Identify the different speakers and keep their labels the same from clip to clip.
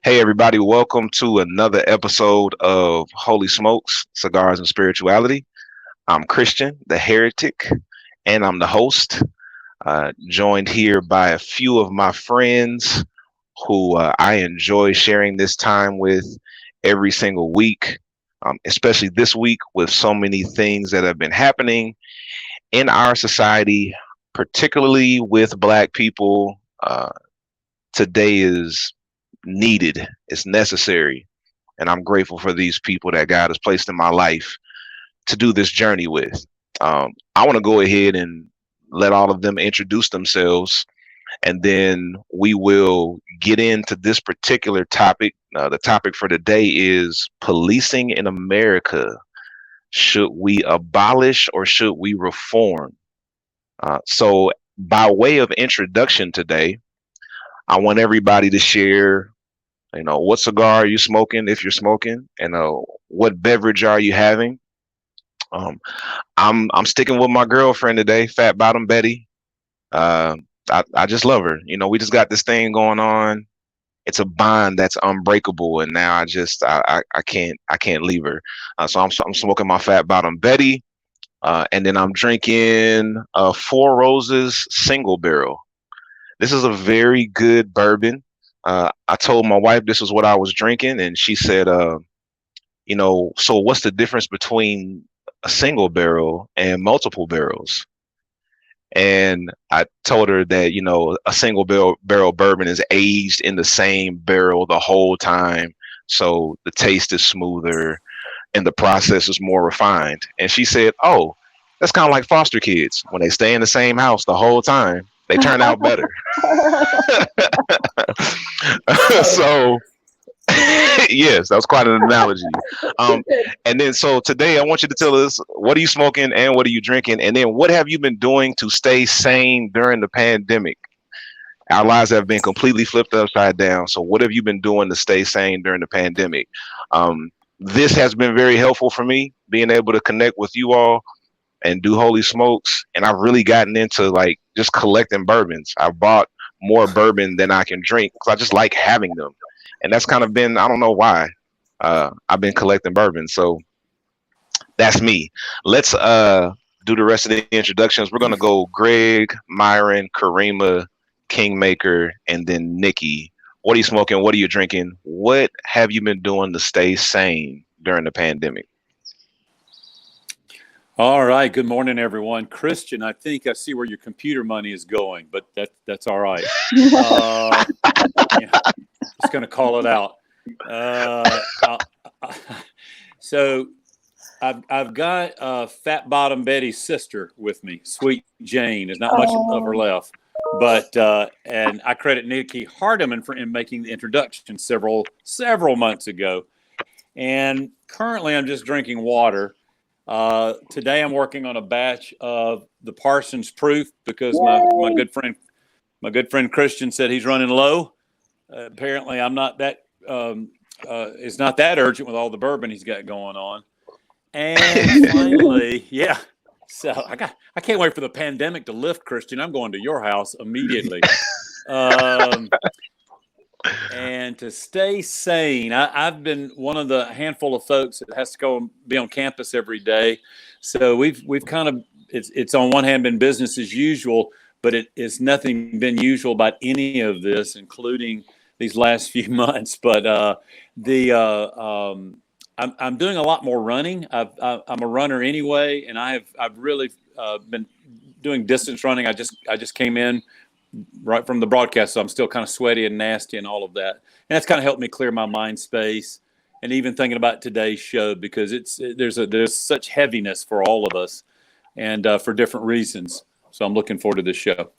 Speaker 1: Hey, everybody, welcome to another episode of Holy Smokes, Cigars and Spirituality. I'm Kristian, the Heretic, and I'm the host, joined here by a few of my friends who I enjoy sharing this time with every single week, especially this week with so many things that have been happening in our society, particularly with Black people. Today is needed, it's necessary. And I'm grateful for these people that God has placed in my life to do this journey with. I want to go ahead and let all of them introduce themselves, and then we will get into this particular topic. The topic for today is policing in America. Should we abolish or should we reform? So, by way of introduction today, I want everybody to share, what cigar are you smoking if you're smoking, and what beverage are you having. Um, I'm sticking with my girlfriend today, Fat Bottom Betty. Uh, I just love her. We just got this thing going on. It's a bond that's unbreakable, and now I can't leave her. So I'm smoking my Fat Bottom Betty, and then I'm drinking Four Roses Single Barrel. This is a very good bourbon. I told my wife this is what I was drinking, and she said, so what's the difference between a single barrel and multiple barrels? And I told her that, a single barrel bourbon is aged in the same barrel the whole time. So the taste is smoother and the process is more refined. And she said, oh, that's kind of like foster kids. When they stay in the same house the whole time, they turn out better. So yes, that was quite an analogy. And then so today I want you to tell us, what are you smoking and what are you drinking? And then what have you been doing to stay sane during the pandemic? Our lives have been completely flipped upside down. So what have you been doing to stay sane during the pandemic? This has been very helpful for me, being able to connect with you all and do Holy Smokes. And I've really gotten into like just collecting bourbons. I've bought more bourbon than I can drink because I just like having them. And that's kind of been, I don't know why, I've been collecting bourbon. So that's me. Let's do the rest of the introductions. We're going to go Greg, Myron, Karima, Kingmaker, and then Nikki. What are you smoking? What are you drinking? What have you been doing to stay sane during the pandemic?
Speaker 2: All right. Good morning, everyone. Kristian, I think I see where your computer money is going, but that's all right. Just going to call it out. So I've got Fat Bottom Betty's sister with me, Sweet Jane. There's not much of her left, but and I credit Nikki Hardeman for making the introduction several months ago. And currently, I'm just drinking water. Today I'm working on a batch of the Parsons Proof because my good friend Kristian said he's running low. Apparently I'm not that it's not that urgent with all the bourbon he's got going on. And finally, yeah. So I can't wait for the pandemic to lift, Kristian. I'm going to your house immediately. And to stay sane, I've been one of the handful of folks that has to go and be on campus every day. So we've kind of, it's on one hand been business as usual, but it's nothing been usual about any of this, including these last few months. But I'm doing a lot more running. I'm a runner anyway, and I've really been doing distance running. I just came in right from the broadcast, so I'm still kind of sweaty and nasty and all of that. And that's kind of helped me clear my mind space, and even thinking about today's show, because there's such heaviness for all of us, and for different reasons. So I'm looking forward to this show.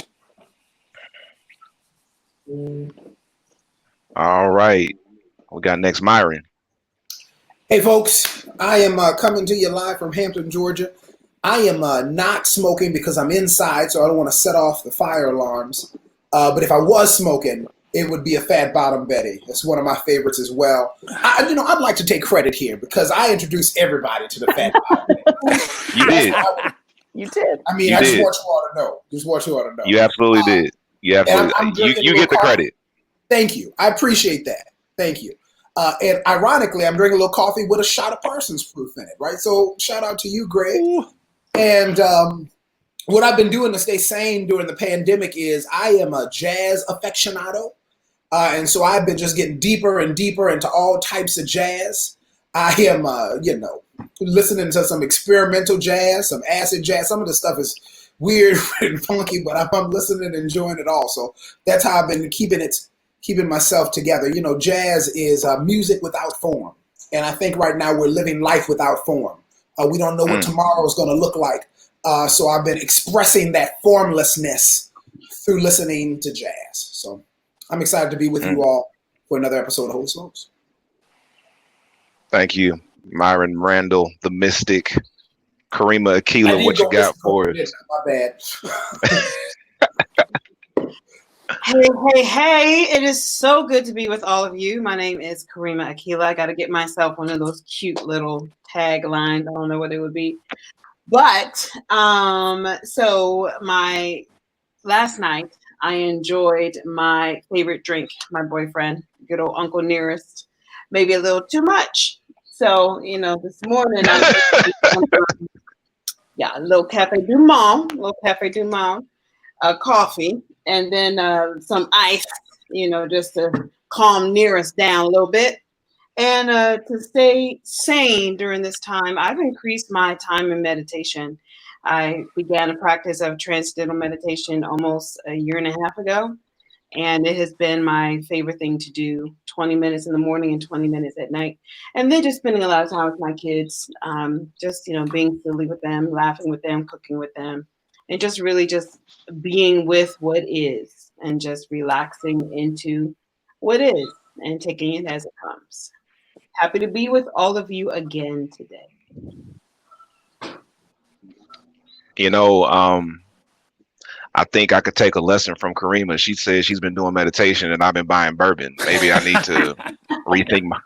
Speaker 1: All right, we got next Myron.
Speaker 3: Hey folks, I am coming to you live from Hampton, Georgia. I am not smoking because I'm inside, so I don't want to set off the fire alarms. But if I was smoking, it would be a Fat Bottom Betty. It's one of my favorites as well. I'd like to take credit here because I introduced everybody to the Fat Bottom Betty.
Speaker 1: You did.
Speaker 4: You did.
Speaker 3: I mean, I just want you all to know.
Speaker 1: You absolutely did. You absolutely. You get the credit.
Speaker 3: Thank you. I appreciate that. Thank you. And ironically, I'm drinking a little coffee with a shot of Parsons proof in it, right? So shout out to you, Greg.
Speaker 2: Ooh.
Speaker 3: And what I've been doing to stay sane during the pandemic is I am a jazz aficionado. And so I've been just getting deeper and deeper into all types of jazz. I am, listening to some experimental jazz, some acid jazz. Some of the stuff is weird and funky, but I'm listening and enjoying it all. So that's how I've been keeping myself together. You know, jazz is music without form. And I think right now we're living life without form. We don't know what tomorrow is going to look like. So I've been expressing that formlessness through listening to jazz. So I'm excited to be with you all for another episode of Holy Smokes.
Speaker 1: Thank you, Myron, Randall, the Mystic, Karima Akila. What you got for us?
Speaker 3: My bad.
Speaker 4: Hey. It is so good to be with all of you. My name is Karima Akila. I got to get myself one of those cute little taglines. I don't know what it would be. But so last night I enjoyed my favorite drink, my boyfriend, good old Uncle Nearest, maybe a little too much. So, this morning a little Cafe Du Monde, coffee, and then some ice, just to calm Nearest down a little bit. And to stay sane during this time, I've increased my time in meditation. I began a practice of transcendental meditation almost a year and a half ago, and it has been my favorite thing to do, 20 minutes in the morning and 20 minutes at night. And then just spending a lot of time with my kids, being silly with them, laughing with them, cooking with them, and just really just being with what is and just relaxing into what is and taking it as it comes. Happy to be with all of you again today.
Speaker 1: I think I could take a lesson from Karima. She says she's been doing meditation and I've been buying bourbon. Maybe I need to rethink my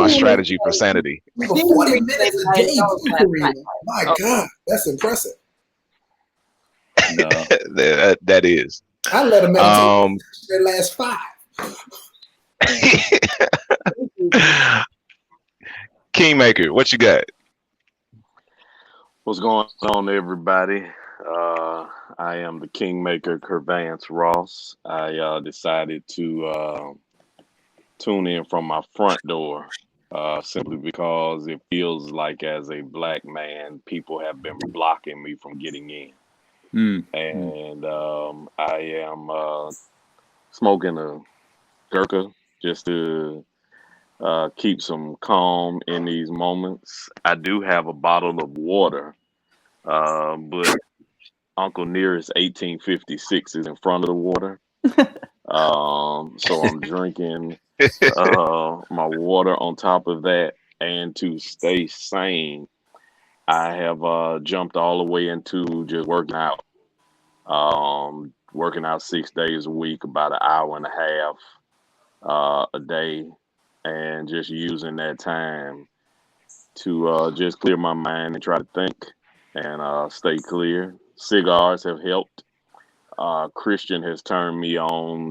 Speaker 1: strategy for sanity.
Speaker 3: 40 minutes a day, Karima. My God, that's impressive.
Speaker 1: No. that is.
Speaker 3: I let them meditate their last 5.
Speaker 1: Kingmaker, what you got?
Speaker 5: What's going on, everybody? I am the Kingmaker, Kervance Ross. I decided to tune in from my front door simply because it feels like, as a black man, people have been blocking me from getting in. And I am smoking a Gurkha just to keep some calm in these moments. I do have a bottle of water, but Uncle Nearest 1856 is in front of the water. So I'm drinking my water on top of that. And to stay sane, I have jumped all the way into just working out. Working out 6 days a week, about an hour and a half a day, and just using that time to just clear my mind and try to think and stay clear. Cigars have helped. Kristian has turned me on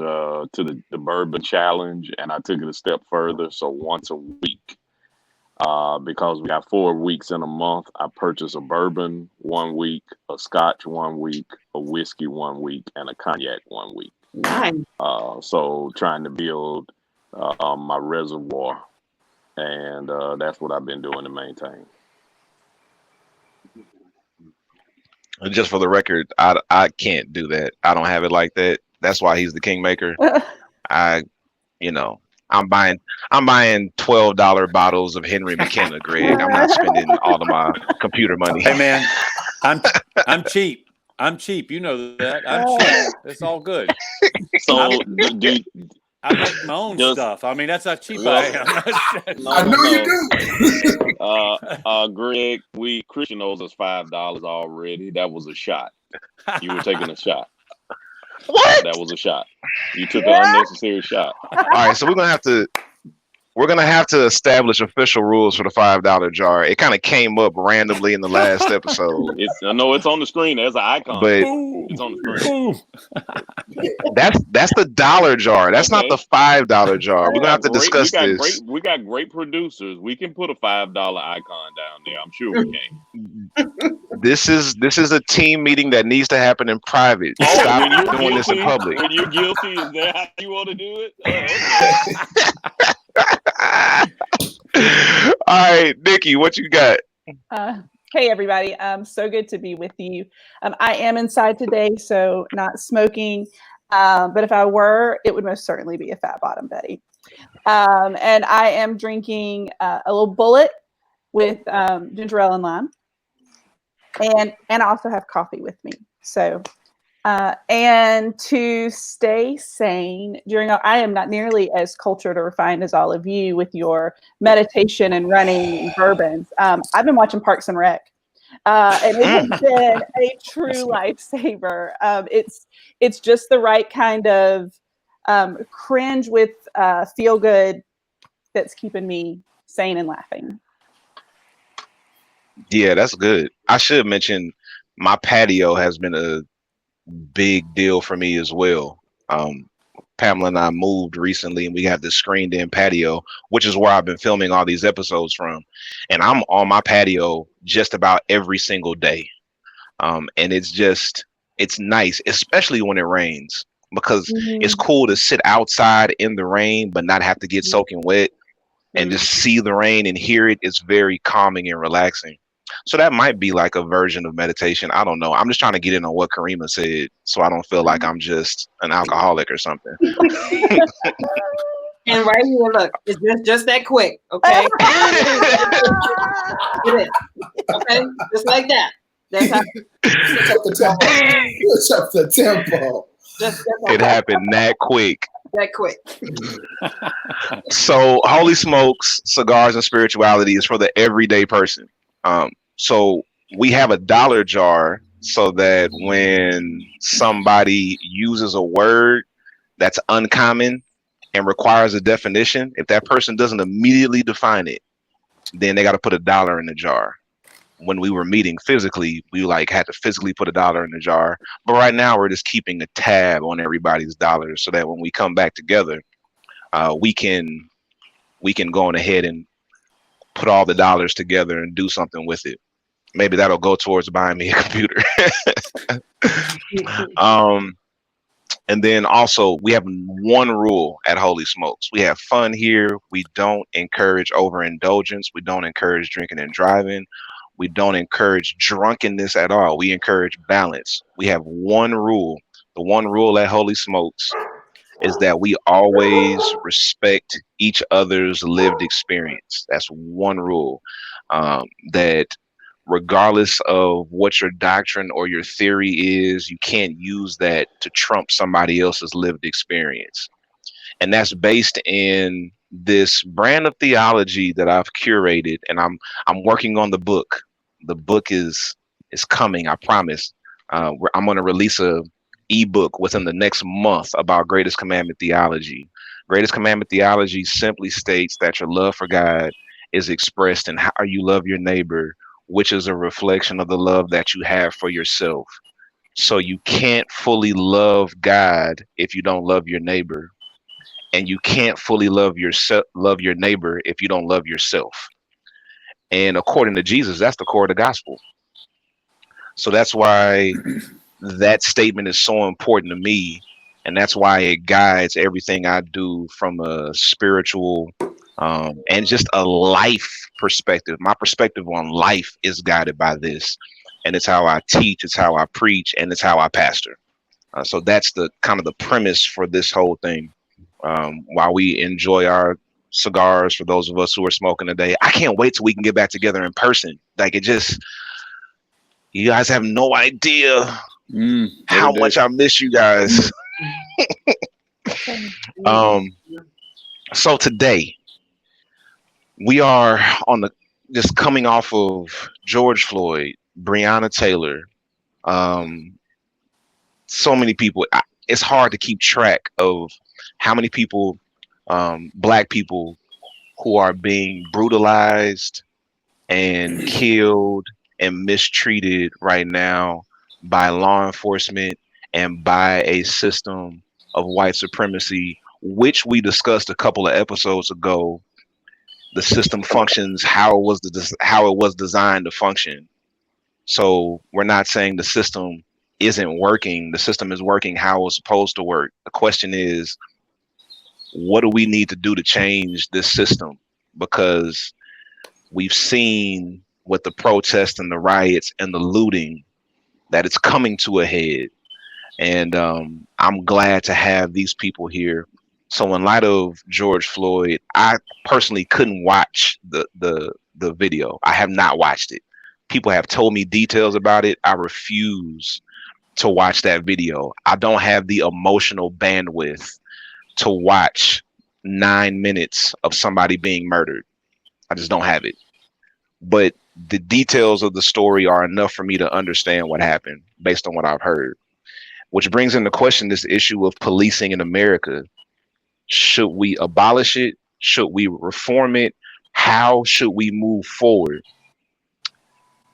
Speaker 5: to the bourbon challenge, and I took it a step further. So once a week, because we got 4 weeks in a month, I purchase a bourbon 1 week, a scotch 1 week, a whiskey 1 week, and a cognac 1 week.
Speaker 4: Nice.
Speaker 5: So trying to build my reservoir, and that's what I've been doing to maintain.
Speaker 1: Just for the record, I can't do that. I don't have it like that. That's why he's the Kingmaker. I'm buying $12 bottles of Henry McKenna, Greg. I'm not spending all of my computer money.
Speaker 2: Hey man, I'm cheap. I'm cheap. You know that. I'm cheap. It's all good.
Speaker 5: So
Speaker 2: I make my own stuff. I mean, that's how cheap I am.
Speaker 3: I know you do.
Speaker 5: Greg, Kristian owes us $5 already. That was a shot. You were taking a shot.
Speaker 1: What?
Speaker 5: That was a shot. You took an unnecessary shot.
Speaker 1: All right, so we're gonna have to We're gonna have to establish official rules for the $5 jar. It kind of came up randomly in the last episode.
Speaker 5: I know it's on the screen. There's an icon.
Speaker 1: But
Speaker 5: it's on the screen.
Speaker 1: that's the dollar jar. That's not the $5 jar. We're gonna have to discuss this.
Speaker 5: We got great producers. We can put a $5 icon down there. I'm sure we can.
Speaker 1: This is a team meeting that needs to happen in private. Stop doing this in public.
Speaker 5: When you're guilty, is that how you want to do it?
Speaker 1: All right, Nikki, what you got?
Speaker 6: Hey, everybody. So good to be with you. I am inside today, so not smoking. But if I were, it would most certainly be a Fat Bottom Betty. And I am drinking a little Bullet with ginger ale and lime. And I also have coffee with me. So, and to stay sane I am not nearly as cultured or refined as all of you with your meditation and running and bourbons. I've been watching Parks and Rec, and it has been a true lifesaver. It's just the right kind of cringe with feel good that's keeping me sane and laughing.
Speaker 1: Yeah, that's good. I should mention my patio has been a big deal for me as well. Pamela and I moved recently, and we have this screened-in patio, which is where I've been filming all these episodes from. And I'm on my patio just about every single day. And it's nice, especially when it rains, because it's cool to sit outside in the rain, but not have to get soaking wet and just see the rain and hear it. It's very calming and relaxing. So that might be like a version of meditation. I don't know. I'm just trying to get in on what Karima said, so I don't feel like I'm just an alcoholic or something.
Speaker 4: And right here, look, it's just that quick, okay? It is. Okay, just like that. That's how.
Speaker 3: Switch up the tempo.
Speaker 1: It happened that quick.
Speaker 4: That quick.
Speaker 1: So, holy smokes, cigars and spirituality is for the everyday person. So we have a dollar jar so that when somebody uses a word that's uncommon and requires a definition, if that person doesn't immediately define it, then they got to put $1 in the jar. When we were meeting physically, we had to physically put $1 in the jar. But right now we're just keeping a tab on everybody's dollars so that when we come back together, we can go on ahead and put all the dollars together and do something with it. Maybe that'll go towards buying me a computer. And then also we have one rule at Holy Smokes. We have fun here. We don't encourage overindulgence. We don't encourage drinking and driving. We don't encourage drunkenness at all. We encourage balance. We have one rule. The one rule at Holy Smokes is that we always respect each other's lived experience. That's one rule. That regardless of what your doctrine or your theory is, you can't use that to trump somebody else's lived experience. And that's based in this brand of theology that I've curated, and I'm working on the book. The book is coming, I promise. I'm going to release a ebook within the next month about Greatest Commandment Theology. Greatest Commandment Theology simply states that your love for God is expressed in how you love your neighbor, which is a reflection of the love that you have for yourself. So you can't fully love God if you don't love your neighbor, and you can't fully love your neighbor if you don't love yourself. And according to Jesus, that's the core of the gospel. So that's why that statement is so important to me, and that's why it guides everything I do from a spiritual and just a life perspective. My perspective on life is guided by this, and it's how I teach, it's how I preach, and it's how I pastor. So that's the kind of the premise for this whole thing. While we enjoy our cigars, for those of us who are smoking today, I can't wait till we can get back together in person. Like, you guys have no idea how much I miss you guys. So today we are just coming off of George Floyd, Breonna Taylor, so many people. It's hard to keep track of how many people, Black people, who are being brutalized and killed and mistreated right now by law enforcement and by a system of white supremacy, which we discussed a couple of episodes ago. The system functions how it was designed to function. So we're not saying the system isn't working. The system is working how it's supposed to work. The question is, what do we need to do to change this system? Because we've seen with the protests and the riots and the looting that it's coming to a head. And I'm glad to have these people here. So in light of George Floyd, I personally couldn't watch the video. I have not watched it. People have told me details about it. I refuse to watch that video. I don't have the emotional bandwidth to watch 9 minutes of somebody being murdered. I just don't have it. But the details of the story are enough for me to understand what happened based on what I've heard. Which brings into question this issue of policing in America. Should we abolish it? Should we reform it? How should we move forward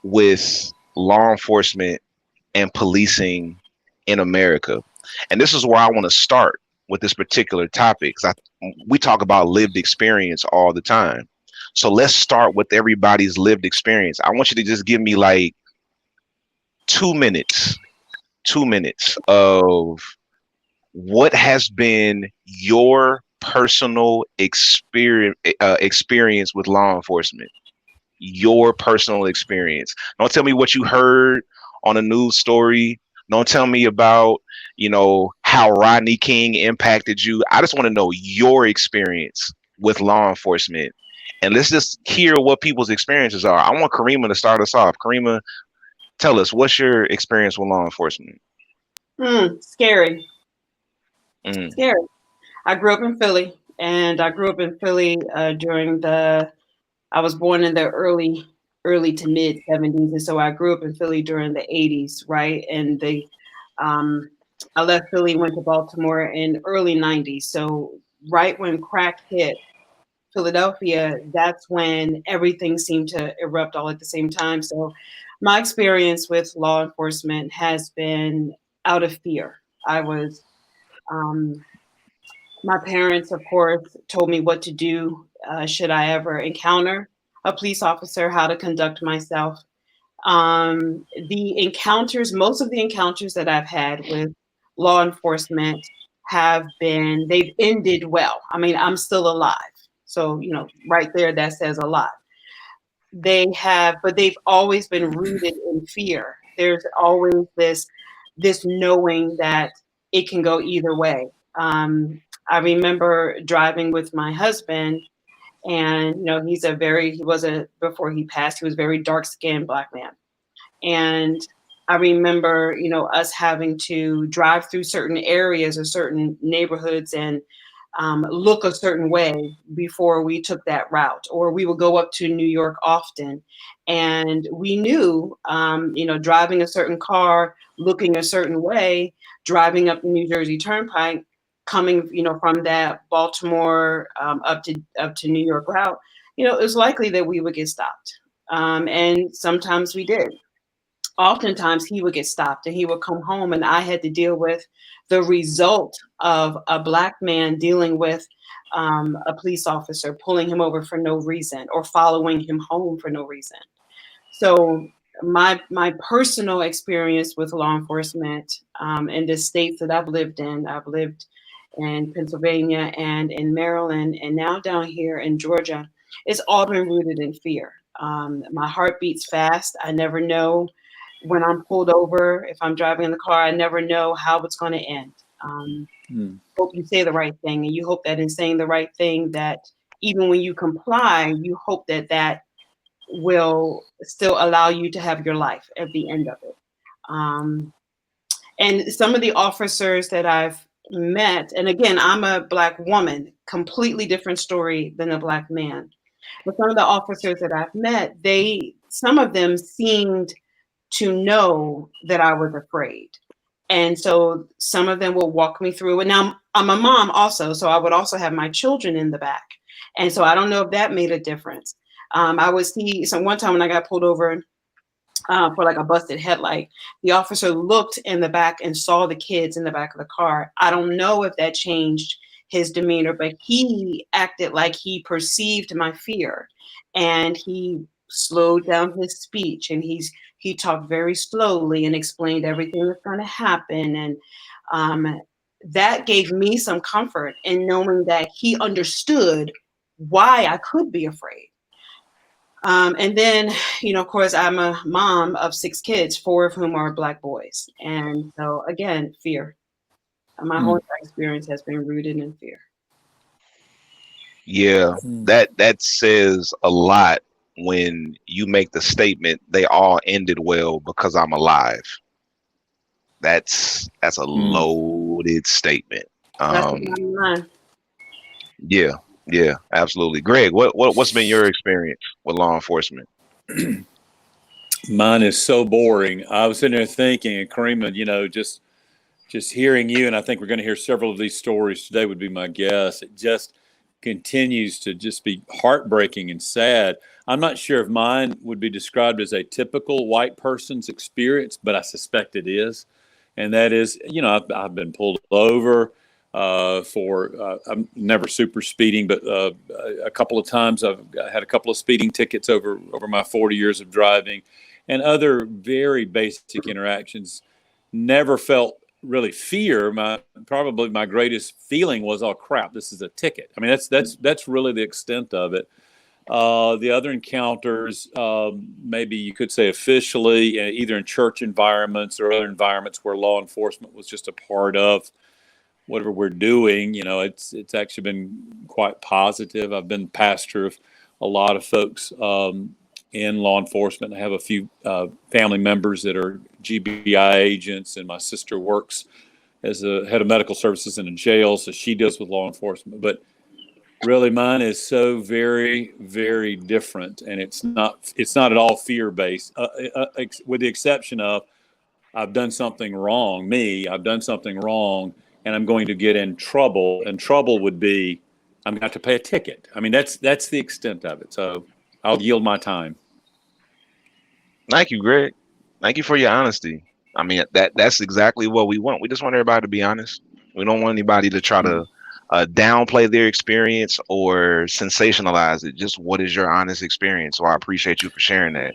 Speaker 1: with law enforcement and policing in America? And this is where I want to start with this particular topic, because we talk about lived experience all the time. So let's start with everybody's lived experience. I want you to just give me like 2 minutes of what has been your personal experience with law enforcement. Your personal experience. Don't tell me what you heard on a news story. Don't tell me about, how Rodney King impacted you. I just want to know your experience with law enforcement. And let's just hear what people's experiences are. I want Karima to start us off. Karima, tell us, what's your experience with law enforcement?
Speaker 4: Scary. Scary. I grew up in Philly, and I grew up in Philly I was born in the early to mid 70s, and so I grew up in Philly during the 80s, right? And I left Philly, went to Baltimore in early 90s. So right when crack hit Philadelphia, that's when everything seemed to erupt all at the same time. So my experience with law enforcement has been out of fear. My parents, of course, told me what to do should I ever encounter a police officer, how to conduct myself. Most of the encounters that I've had with law enforcement they've ended well. I mean, I'm still alive. So, right there, that says a lot. But they've always been rooted in fear. There's always this knowing that it can go either way. I remember driving with my husband, and before he passed, he was a very dark-skinned Black man. And I remember, us having to drive through certain areas or certain neighborhoods and look a certain way before we took that route. Or we would go up to New York often, and we knew, driving a certain car, looking a certain way, driving up the New Jersey Turnpike, coming, from that Baltimore up to New York route, it was likely that we would get stopped. And sometimes we did. Oftentimes he would get stopped and he would come home, and I had to deal with the result of a Black man dealing with a police officer pulling him over for no reason or following him home for no reason. So my personal experience with law enforcement in the states that I've lived in Pennsylvania and in Maryland, and now down here in Georgia, it's all been rooted in fear. My heart beats fast. I never know when I'm pulled over, if I'm driving in the car, I never know how it's going to end. Hope you say the right thing, and you hope that in saying the right thing, that even when you comply, you hope that will still allow you to have your life at the end of it. And some of the officers that I've met, and again, I'm a Black woman, completely different story than a Black man. But some of the officers that I've met, some of them seemed to know that I was afraid. And so some of them will walk me through. And now I'm a mom also, so I would also have my children in the back. And so I don't know if that made a difference. I would see, so one time when I got pulled over for like a busted headlight, the officer looked in the back and saw the kids in the back of the car. I don't know if that changed his demeanor, but he acted like he perceived my fear, and he slowed down his speech, and he talked very slowly and explained everything that's going to happen. And that gave me some comfort in knowing that he understood why I could be afraid. And then, of course, I'm a mom of 6 kids, 4 of whom are Black boys. And so, again, fear. My whole entire experience has been rooted in fear.
Speaker 1: Yeah, that says a lot when you make the statement, they all ended well because I'm alive. That's a loaded statement.
Speaker 4: That's the bottom line.
Speaker 1: Yeah, absolutely. Greg, what's been your experience with law enforcement?
Speaker 2: Mine is so boring. I was sitting there thinking, and Karima, just hearing you, and I think we're going to hear several of these stories today would be my guess. It just continues to just be heartbreaking and sad. I'm not sure if mine would be described as a typical white person's experience, but I suspect it is. And that is, I've been pulled over I'm never super speeding, but a couple of times I've had a couple of speeding tickets over my 40 years of driving, and other very basic interactions. Never felt really fear. Probably my greatest feeling was, oh crap, this is a ticket. I mean, that's really the extent of it. The other encounters, maybe you could say officially, either in church environments or other environments where law enforcement was just a part of whatever we're doing. It's actually been quite positive. I've been pastor of a lot of folks in law enforcement. I have a few family members that are GBI agents, and my sister works as a head of medical services in a jail, so she deals with law enforcement. But really, mine is so very, very different, and it's not at all fear-based, with the exception of I've done something wrong. I've done something wrong, and I'm going to get in trouble. And trouble would be I'm going to have to pay a ticket. I mean, that's the extent of it. So I'll yield my time.
Speaker 1: Thank you, Greg. Thank you for your honesty. I mean, that's exactly what we want. We just want everybody to be honest. We don't want anybody to try to downplay their experience or sensationalize it. Just what is your honest experience? So I appreciate you for sharing that.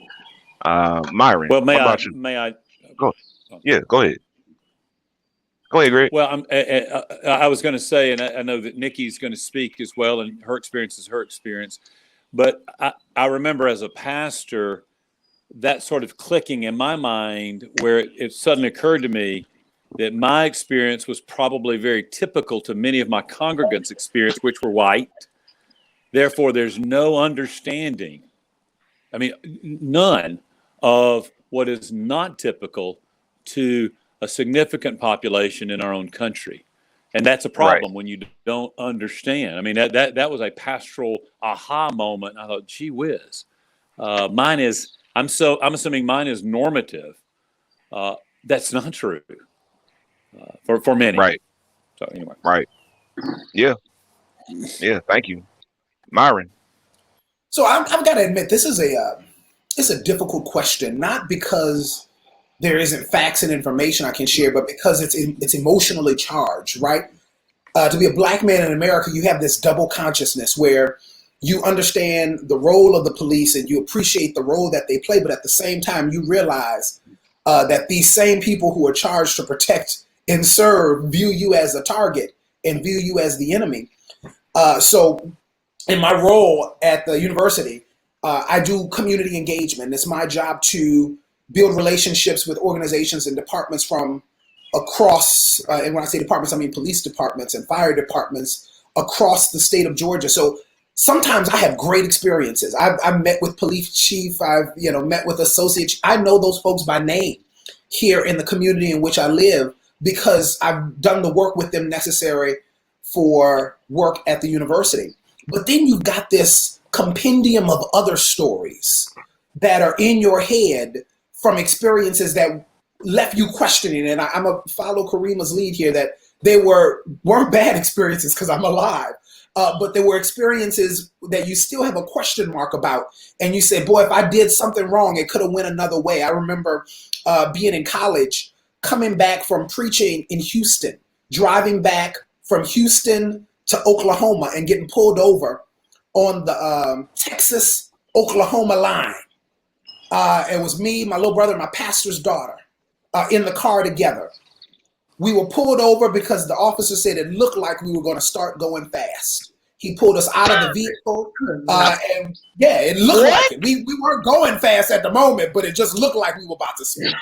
Speaker 1: Myron,
Speaker 2: well,
Speaker 1: what about you?
Speaker 2: May I?
Speaker 1: Go. Yeah, go ahead. Go ahead, Greg.
Speaker 2: Well, I was going to say, and I know that Nikki's going to speak as well, and her experience is her experience. But I remember as a pastor, that sort of clicking in my mind where it suddenly occurred to me that my experience was probably very typical to many of my congregants' experience, which were white. Therefore, there's no understanding, none of what is not typical to a significant population in our own country. And that's a problem when you don't understand. I mean, that was a pastoral aha moment. I thought, gee whiz. Mine is, I'm assuming mine is normative. That's not true for many.
Speaker 1: Right.
Speaker 2: So anyway.
Speaker 1: Right. Yeah. Thank you, Myron.
Speaker 3: So I've got to admit, this is it's a difficult question, not because there isn't facts and information I can share, but because it's emotionally charged, right? To be a Black man in America, you have this double consciousness where you understand the role of the police and you appreciate the role that they play, but at the same time, you realize that these same people who are charged to protect and serve view you as a target and view you as the enemy. So in my role at the university, I do community engagement. It's my job to build relationships with organizations and departments from across, and when I say departments, I mean police departments and fire departments across the state of Georgia. So sometimes I have great experiences. I've met with police chief. I've met with associates. I know those folks by name here in the community in which I live because I've done the work with them necessary for work at the university. But then you've got this compendium of other stories that are in your head from experiences that left you questioning. And I'm going to follow Karima's lead here that they weren't bad experiences because I'm alive. but there were experiences that you still have a question mark about. And you say, boy, if I did something wrong, it could have went another way. I remember being in college, coming back from preaching in Houston, driving back from Houston to Oklahoma and getting pulled over on the Texas-Oklahoma line. It was me, my little brother, and my pastor's daughter in the car together. We were pulled over because the officer said it looked like we were going to start going fast. He pulled us out of the vehicle, and yeah, it looked like it. We weren't going fast at the moment, but it just looked like we were about to speed.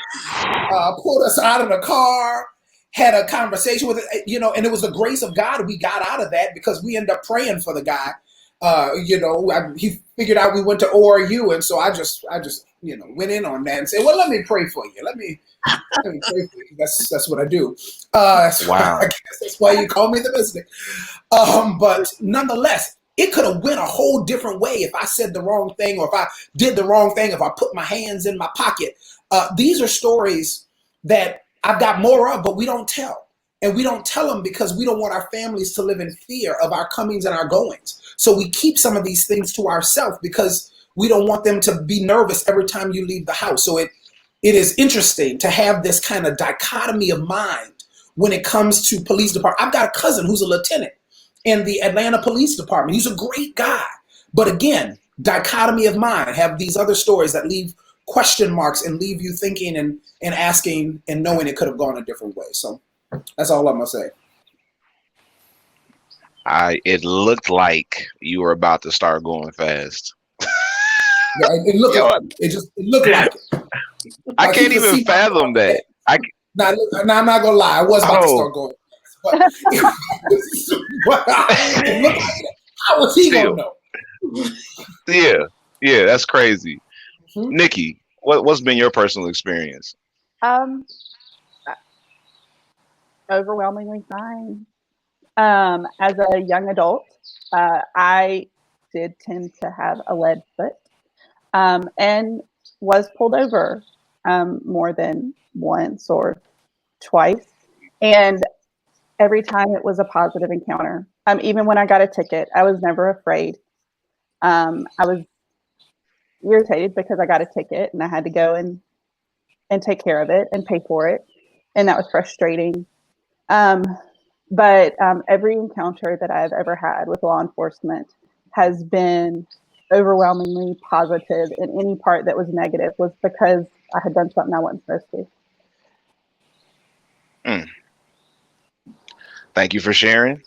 Speaker 3: Pulled us out of the car, had a conversation with it, and it was the grace of God we got out of that, because we ended up praying for the guy. He figured out we went to ORU, and so I just went in on that and said, well, let me pray for you. Let me pray for you. That's what I do.
Speaker 1: Wow.
Speaker 3: I guess that's why you call me the mystic. But nonetheless, it could have went a whole different way if I said the wrong thing, or if I did the wrong thing, if I put my hands in my pocket. These are stories that I've got more of, but we don't tell. And we don't tell them because we don't want our families to live in fear of our comings and our goings. So we keep some of these things to ourselves because we don't want them to be nervous every time you leave the house. So it is interesting to have this kind of dichotomy of mind when it comes to police department. I've got a cousin who's a lieutenant in the Atlanta Police Department. He's a great guy. But again, dichotomy of mind, have these other stories that leave question marks and leave you thinking and asking and knowing it could have gone a different way. So that's all I'm going to say.
Speaker 1: It looked like you were about to start going fast.
Speaker 3: Yeah, it looked like it. It looked like it.
Speaker 1: I can't even fathom that.
Speaker 3: Now, I'm not gonna lie. I was about to start going, but it looked like it. How was he gonna know?
Speaker 1: Yeah, that's crazy.
Speaker 3: Mm-hmm.
Speaker 1: Nikki, what's been your personal experience?
Speaker 6: Overwhelmingly fine. As a young adult, I did tend to have a lead foot, and was pulled over more than once or twice. And every time it was a positive encounter. Even when I got a ticket, I was never afraid. I was irritated because I got a ticket and I had to go and take care of it and pay for it. And that was frustrating. But every encounter that I've ever had with law enforcement has been overwhelmingly positive, and any part that was negative was because I had done something I wasn't supposed to.
Speaker 1: Thank you for sharing.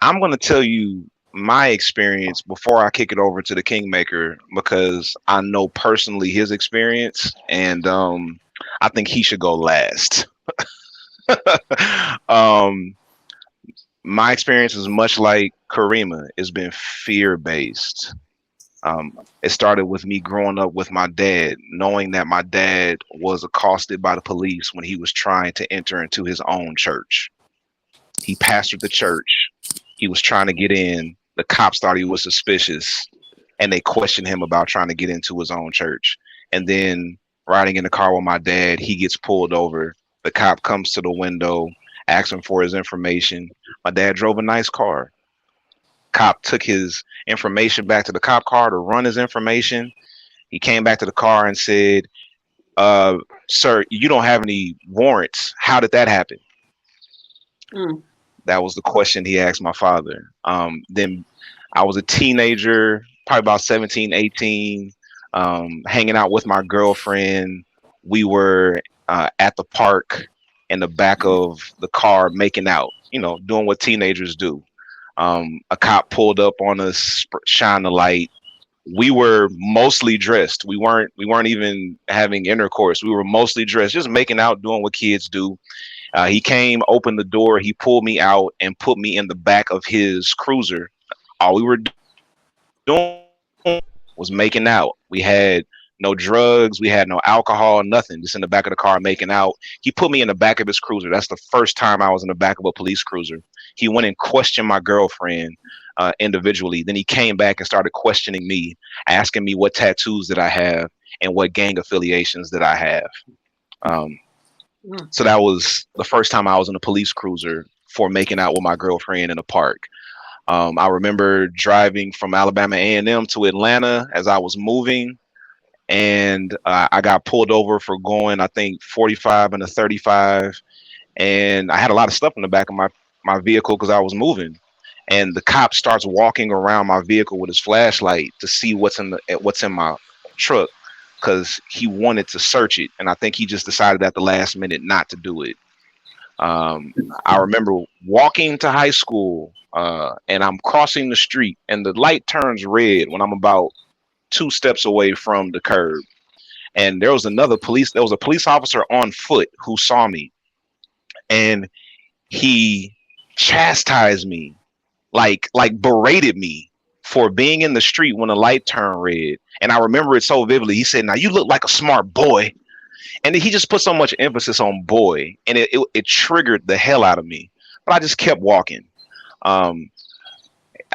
Speaker 1: I'm going to tell you my experience before I kick it over to the Kingmaker, because I know personally his experience, and I think he should go last. My experience is much like Karima. It's been fear-based. It started with me growing up with my dad, knowing that my dad was accosted by the police when he was trying to enter into his own church. He pastored the church. He was trying to get in. The cops thought he was suspicious, and they questioned him about trying to get into his own church. And then riding in the car with my dad, he gets pulled over. The cop comes to the window, asks him for his information. My dad drove a nice car. Cop took his information back to the cop car to run his information. He came back to the car and said, sir, you don't have any warrants. How did that happen? That was the question he asked my father. Then I was a teenager, probably about 17, 18, hanging out with my girlfriend. We were at the park in the back of the car making out, doing what teenagers do. A cop pulled up on us, shined the light. We were mostly dressed. We weren't even having intercourse. We were mostly dressed, just making out, doing what kids do. He came, opened the door, he pulled me out and put me in the back of his cruiser. All we were doing was making out. We had no drugs, we had no alcohol, nothing, just in the back of the car making out. He put me in the back of his cruiser. That's the first time I was in the back of a police cruiser. He went and questioned my girlfriend individually. Then he came back and started questioning me, asking me what tattoos did I have and what gang affiliations did I have. So that was the first time I was in a police cruiser for making out with my girlfriend in a park. I remember driving from Alabama A&M to Atlanta as I was moving, and I got pulled over for going, I think, 45 and a 35, and I had a lot of stuff in the back of my vehicle because I was moving. And the cop starts walking around my vehicle with his flashlight to see what's in my truck because he wanted to search it, and I think he just decided at the last minute not to do it. I remember walking to high school, and I'm crossing the street, and the light turns red when I'm about 2 steps away from the curb. And there was a police officer on foot who saw me, and he chastised me, like berated me for being in the street when the light turned red. And I remember it so vividly. He said, "Now you look like a smart boy." And he just put so much emphasis on boy, and it triggered the hell out of me. But I just kept walking. Um,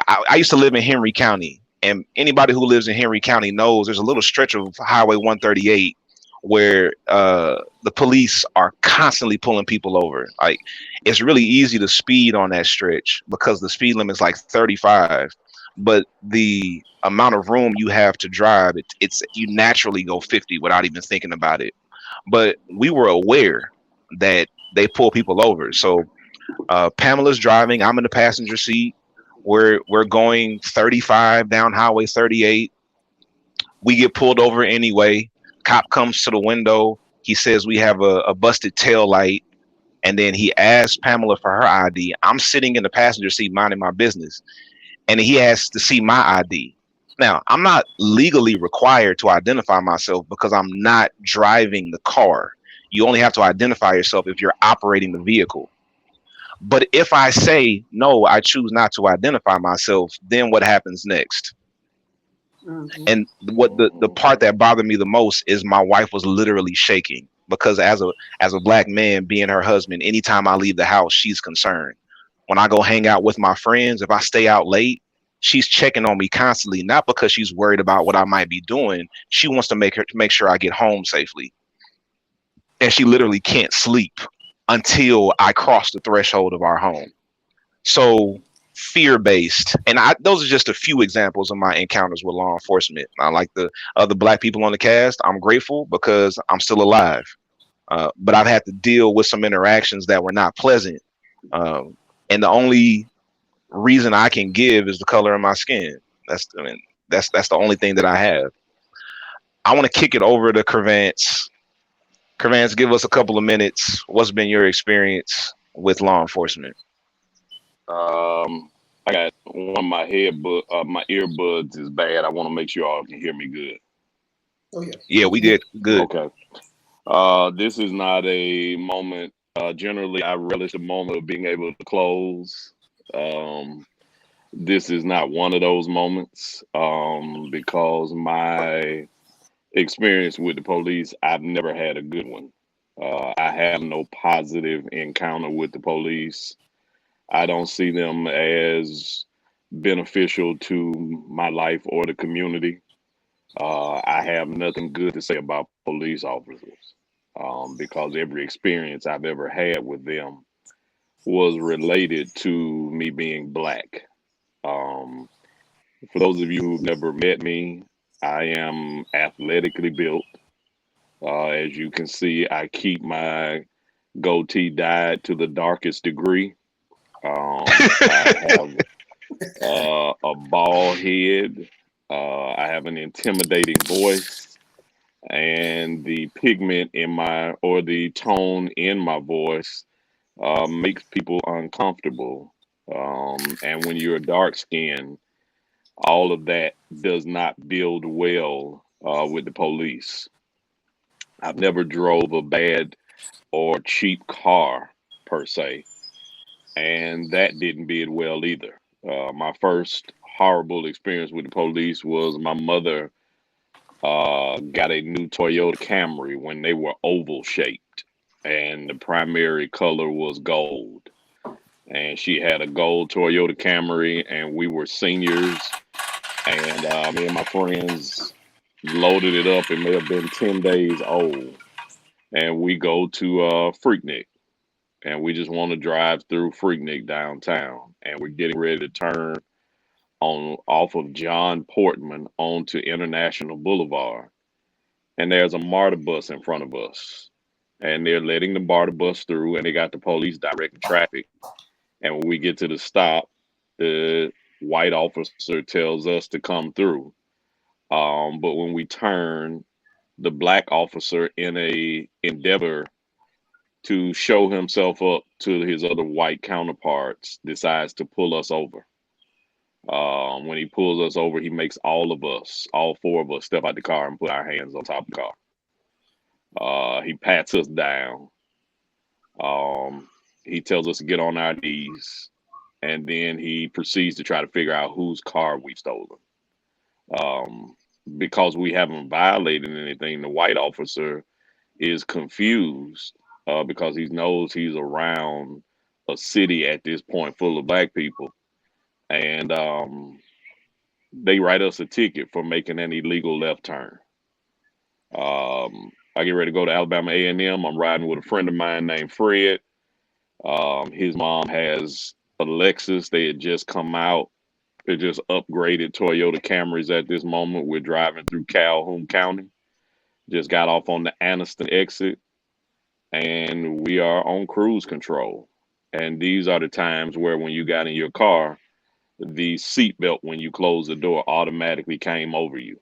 Speaker 1: I used to live in Henry County, and anybody who lives in Henry County knows there's a little stretch of Highway 138 where the police are constantly pulling people over. Like, it's really easy to speed on that stretch because the speed limit is like 35, but the amount of room you have to drive, it's you naturally go 50 without even thinking about it. But we were aware that they pull people over. So Pamela's driving, I'm in the passenger seat. We're going 35 down Highway 38. We get pulled over anyway. Cop comes to the window. He says we have a busted tail light, and then he asks Pamela for her ID. I'm sitting in the passenger seat minding my business, and he has to see my ID. Now, I'm not legally required to identify myself because I'm not driving the car. You only have to identify yourself if you're operating the vehicle. But if I say, no, I choose not to identify myself, then what happens next?
Speaker 4: Mhm.
Speaker 1: And what the part that bothered me the most is my wife was literally shaking because as a black man, being her husband, anytime I leave the house, she's concerned. When I go hang out with my friends, if I stay out late, she's checking on me constantly, not because she's worried about what I might be doing. She wants to make sure I get home safely. And she literally can't sleep until I cross the threshold of our home. So fear-based, and those are just a few examples of my encounters with law enforcement. I like the other black people on the cast. I'm grateful because I'm still alive, but I've had to deal with some interactions that were not pleasant, and the only reason I can give is the color of my skin. That's the only thing that I have. I want to kick it over to Kervance. Kervance, give us a couple of minutes. What's been your experience with law enforcement?
Speaker 5: I got one of my my earbuds is bad. I want to make sure y'all can hear me good.
Speaker 3: Oh yeah.
Speaker 1: Yeah, we did good.
Speaker 5: Okay. This is not a moment. Generally, I relish the moment of being able to close. This is not one of those moments because my experience with the police, I've never had a good one. I have no positive encounter with the police. I don't see them as beneficial to my life or the community. I have nothing good to say about police officers because every experience I've ever had with them was related to me being black. Um, for those of you who've never met me, I am athletically built. As you can see, I keep my goatee dyed to the darkest degree. I have a bald head. I have an intimidating voice, and the pigment in the tone in my voice makes people uncomfortable. And when you're dark skinned, all of that does not build well with the police. I've never drove a bad or cheap car per se, and that didn't bid well either. My first horrible experience with the police was my mother got a new Toyota Camry when they were oval shaped, and the primary color was gold. And she had a gold Toyota Camry, and we were seniors, and me and my friends loaded it up. It may have been 10 days old, and we go to Freaknik. and we just want to drive through Freaknik downtown, and we're getting ready to turn on off of John Portman onto International Boulevard, and there's a MARTA bus in front of us, and they're letting the MARTA bus through, and they got the police directing traffic. And when we get to the stop, the white officer tells us to come through. But when we turn, the black officer, in a endeavor to show himself up to his other white counterparts, decides to pull us over. When he pulls us over, he makes all four of us, step out the car and put our hands on top of the car. He pats us down. He tells us to get on our knees, and then he proceeds to try to figure out whose car we've stolen. Because we haven't violated anything, the white officer is confused because he knows he's around a city at this point full of black people. And they write us a ticket for making an illegal left turn. I get ready to go to Alabama A&M. I'm riding with a friend of mine named Fred. His mom has a Lexus. They had just come out. They just upgraded Toyota Camrys at this moment. We're driving through Calhoun County. Just got off on the Anniston exit, and we are on cruise control. And these are the times where, when you got in your car, the seatbelt, when you close the door, automatically came over you.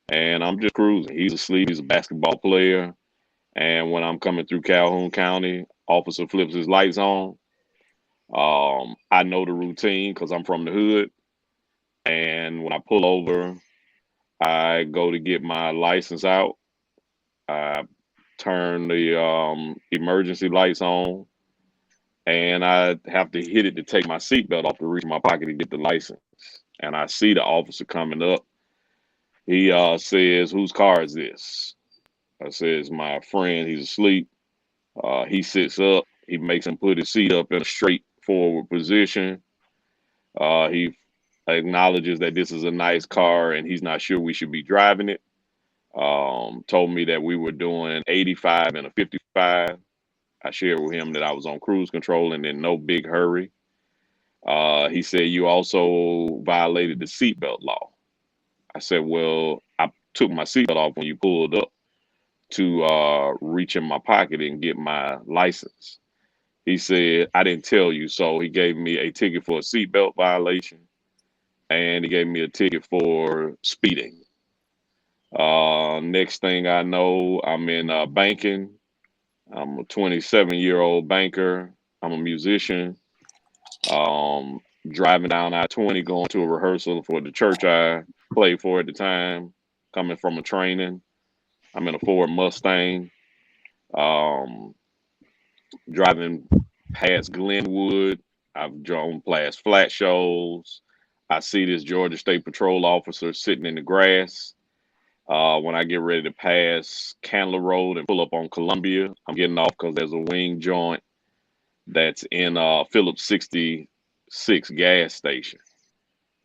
Speaker 5: And I'm just cruising. He's asleep. He's a basketball player. And when I'm coming through Calhoun County, officer flips his lights on. I know the routine because I'm from the hood. And when I pull over, I go to get my license out. I turn the emergency lights on, and I have to hit it to take my seatbelt off to reach my pocket to get the license. And I see the officer coming up. He says, "Whose car is this?" I says, "My friend, he's asleep." He sits up. He makes him put his seat up in a straight forward position. He acknowledges that this is a nice car and he's not sure we should be driving it. Told me that we were doing 85 and a 55. I shared with him that I was on cruise control and in no big hurry. He said, "You also violated the seatbelt law." I said, "Well, I took my seatbelt off when you pulled up to reach in my pocket and get my license." He said, "I didn't tell you." So he gave me a ticket for a seatbelt violation, and he gave me a ticket for speeding. Next thing I know, I'm in banking. I'm a 27-year-old banker. I'm a musician. Driving down I-20, going to a rehearsal for the church I played for at the time, coming from a training. I'm in a Ford Mustang. Driving past Glenwood. I've drawn past flat shows. I see this Georgia State Patrol officer sitting in the grass. When I get ready to pass Candler Road and pull up on Columbia, I'm getting off because there's a wing joint that's in Phillips 66 gas station.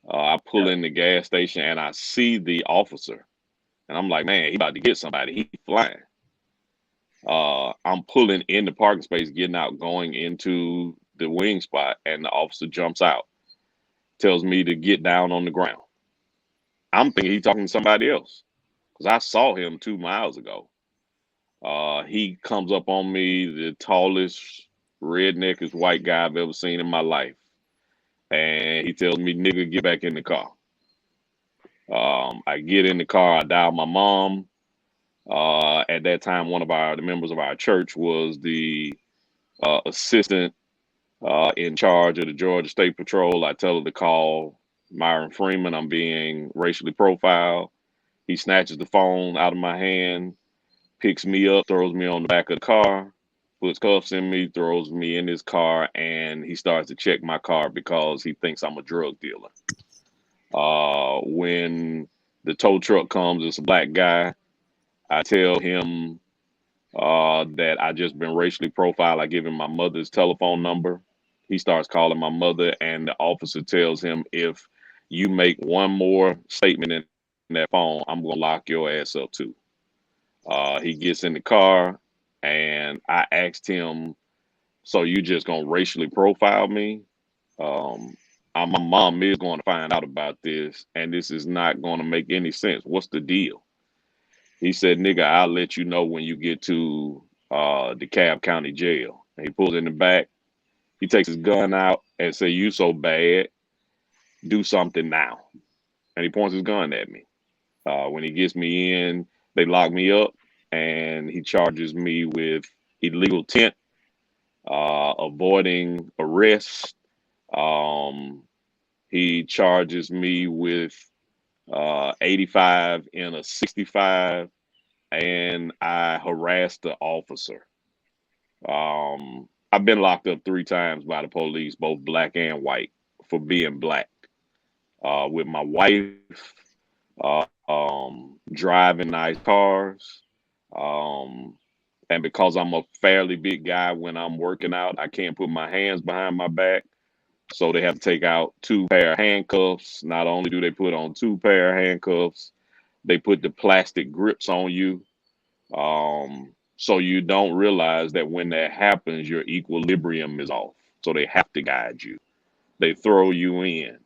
Speaker 5: I pull in the gas station and I see the officer. And I'm like, man, he about to get somebody. He flying. I'm pulling in the parking space, getting out, going into the wing spot, and the officer jumps out, tells me to get down on the ground. I'm thinking he's talking to somebody else because I saw him 2 miles ago. He comes up on me, the tallest, redneckest white guy I've ever seen in my life. And he tells me, "Nigga, get back in the car." I get in the car, I dial my mom. At that time, one of the members of our church was the assistant in charge of the Georgia State Patrol. I tell her to call Myron Freeman. I'm being racially profiled. He snatches the phone out of my hand, picks me up, throws me on the back of the car, puts cuffs in me, throws me in his car, and he starts to check my car because he thinks I'm a drug dealer. When the tow truck comes, it's a black guy. I tell him that I just been racially profiled. I give him my mother's telephone number. He starts calling my mother, and the officer tells him, "If you make one more statement in that phone, I'm going to lock your ass up too." He gets in the car, and I asked him So you just gonna racially profile me? My mom is going to find out about this, and this is not going to make any sense. What's the deal? He said, nigga, I'll let you know when you get to DeKalb County Jail. And he pulls in the back. He takes his gun out and say, you so bad, do something now. And he points his gun at me. When he gets me in, they lock me up, and he charges me with illegal tent, avoiding arrest. He charges me with 85 in a 65, and I harassed the officer. I've been locked up 3 times by the police, both black and white, for being black. With my wife, driving nice cars. And because I'm a fairly big guy when I'm working out, I can't put my hands behind my back. So they have to take out 2 pair of handcuffs. Not only do they put on 2 pair of handcuffs, they put the plastic grips on you. So you don't realize that when that happens, your equilibrium is off. So they have to guide you. They throw you in.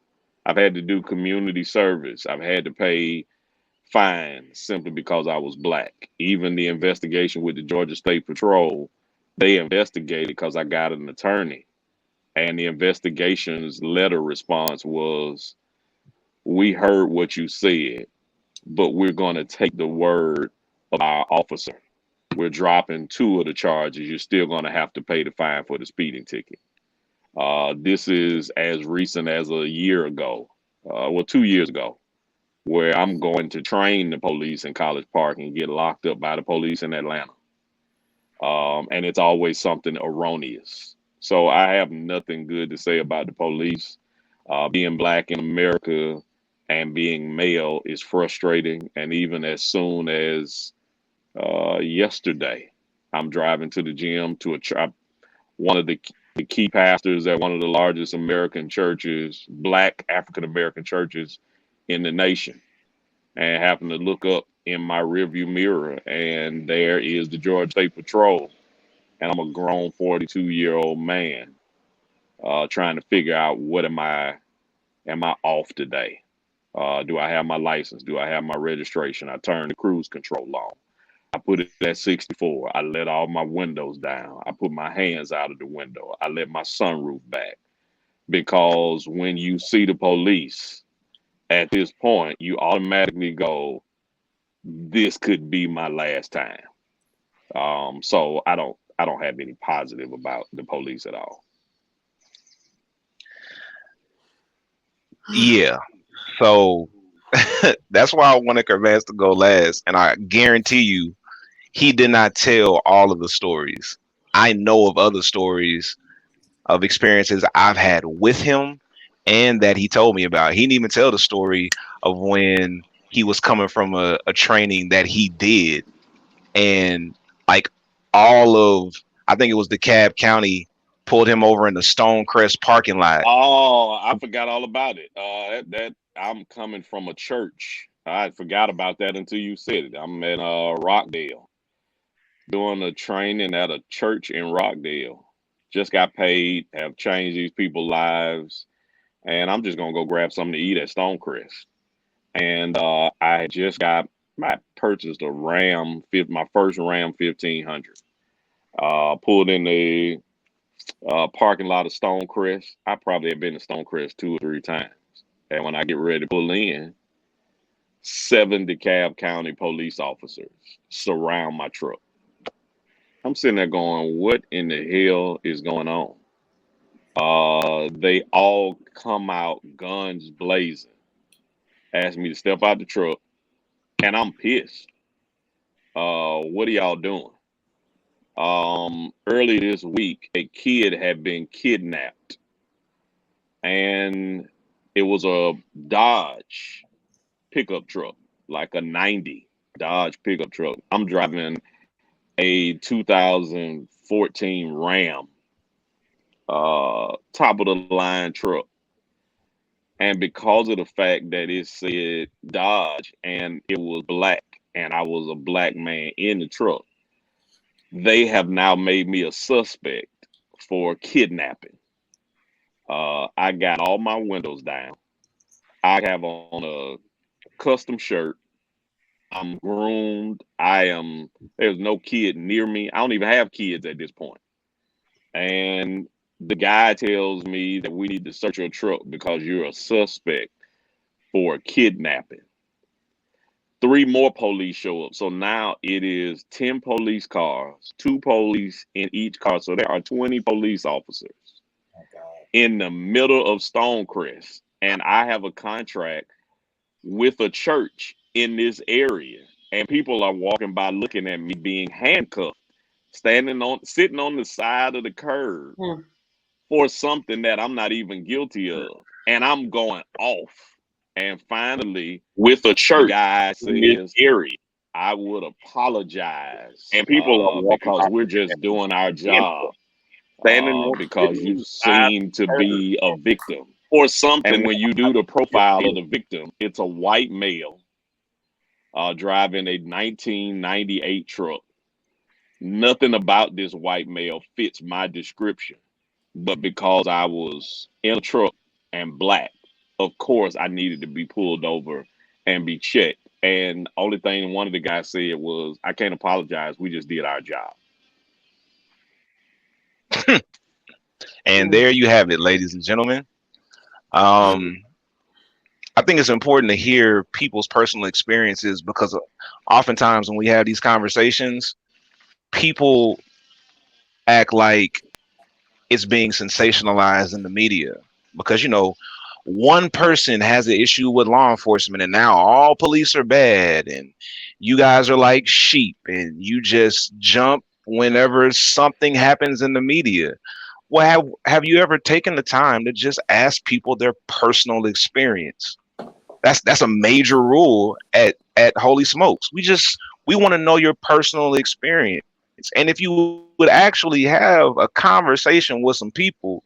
Speaker 5: I've had to do community service. I've had to pay fines simply because I was black. Even the investigation with the Georgia State Patrol, they investigated because I got an attorney. And the investigation's letter response was, we heard what you said, but we're going to take the word of our officer. We're dropping 2 of the charges. You're still going to have to pay the fine for the speeding ticket. This is as recent as a year ago, 2 years ago, where I'm going to train the police in College Park and get locked up by the police in Atlanta. And it's always something erroneous. So I have nothing good to say about the police. Being black in America and being male is frustrating. And even as soon as yesterday, I'm driving to the gym to one of the key pastors at one of the largest American churches, black African-American churches in the nation, and happen to look up in my rearview mirror, and there is the Georgia State Patrol. And I'm a grown 42-year-old man trying to figure out am I off today? Do I have my license? Do I have my registration? I turned the cruise control on. I put it at 64. I let all my windows down. I put my hands out of the window. I let my sunroof back. Because when you see the police at this point, you automatically go, this could be my last time. So I don't have any positive about the police at all.
Speaker 1: Yeah. So that's why I wanted Kervance to go last. And I guarantee you, he did not tell all of the stories. I know of other stories of experiences I've had with him and that he told me about. He didn't even tell the story of when he was coming from a training that he did. And like I think it was DeKalb County pulled him over in the Stonecrest parking lot.
Speaker 5: Oh, I forgot all about it. That I'm coming from a church. I forgot about that until you said it. I'm at Rockdale doing a training at a church in Rockdale. Just got paid, have changed these people's lives, and I'm just gonna go grab something to eat at Stonecrest. And I purchased a my first Ram 1500. Pulled in the parking lot of Stonecrest. I probably have been to Stonecrest 2 or 3 times. And when I get ready to pull in, 7 DeKalb County police officers surround my truck. I'm sitting there going, what in the hell is going on? They all come out guns blazing, ask me to step out the truck, and I'm pissed. What are y'all doing? Early this week, a kid had been kidnapped, and it was a Dodge pickup truck, like a 90 Dodge pickup truck. I'm driving a 2014 Ram, top of the line truck. And because of the fact that it said Dodge and it was black and I was a black man in the truck, they have now made me a suspect for kidnapping. I got all my windows down. I have on a custom shirt. I'm groomed. There's no kid near me. I don't even have kids at this point. And the guy tells me that we need to search your truck because you're a suspect for kidnapping. 3 more police show up. So now it is 10 police cars, 2 police in each car. So there are 20 police officers in the middle of Stonecrest. And I have a contract with a church in this area. And people are walking by looking at me being handcuffed, sitting on the side of the curb for something that I'm not even guilty of. And I'm going off. And finally, with a church guy says, I would apologize. And people are because we're just doing our job. Because you seem to be a victim or something. And when you do the profile of the victim, it's a white male driving a 1998 truck. Nothing about this white male fits my description, but because I was in a truck and black, of course I needed to be pulled over and be checked. And only thing one of the guys said was, I can't apologize. We just did our job.
Speaker 1: And there you have it, ladies and gentlemen. I think it's important to hear people's personal experiences because oftentimes when we have these conversations, people act like it's being sensationalized in the media because, you know, one person has an issue with law enforcement and now all police are bad and you guys are like sheep and you just jump whenever something happens in the media. Well, have you ever taken the time to just ask people their personal experience? That's a major rule at Holy Smokes. We want to know your personal experience. And if you would actually have a conversation with some people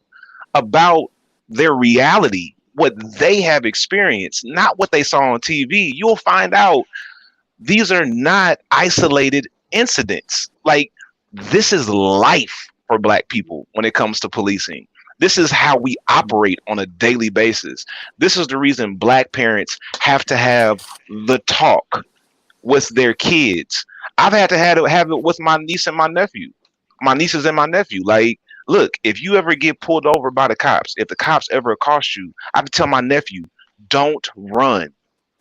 Speaker 1: about their reality, what they have experienced, not what they saw on TV, you'll find out these are not isolated incidents. Like, this is life for Black people when it comes to policing. This is how we operate on a daily basis. This is the reason Black parents have to have the talk with their kids. I've had to have it with my niece and my nephew, my nieces and my nephew. Like, look, if you ever get pulled over by the cops, if the cops ever accost you, I have to tell my nephew, don't run.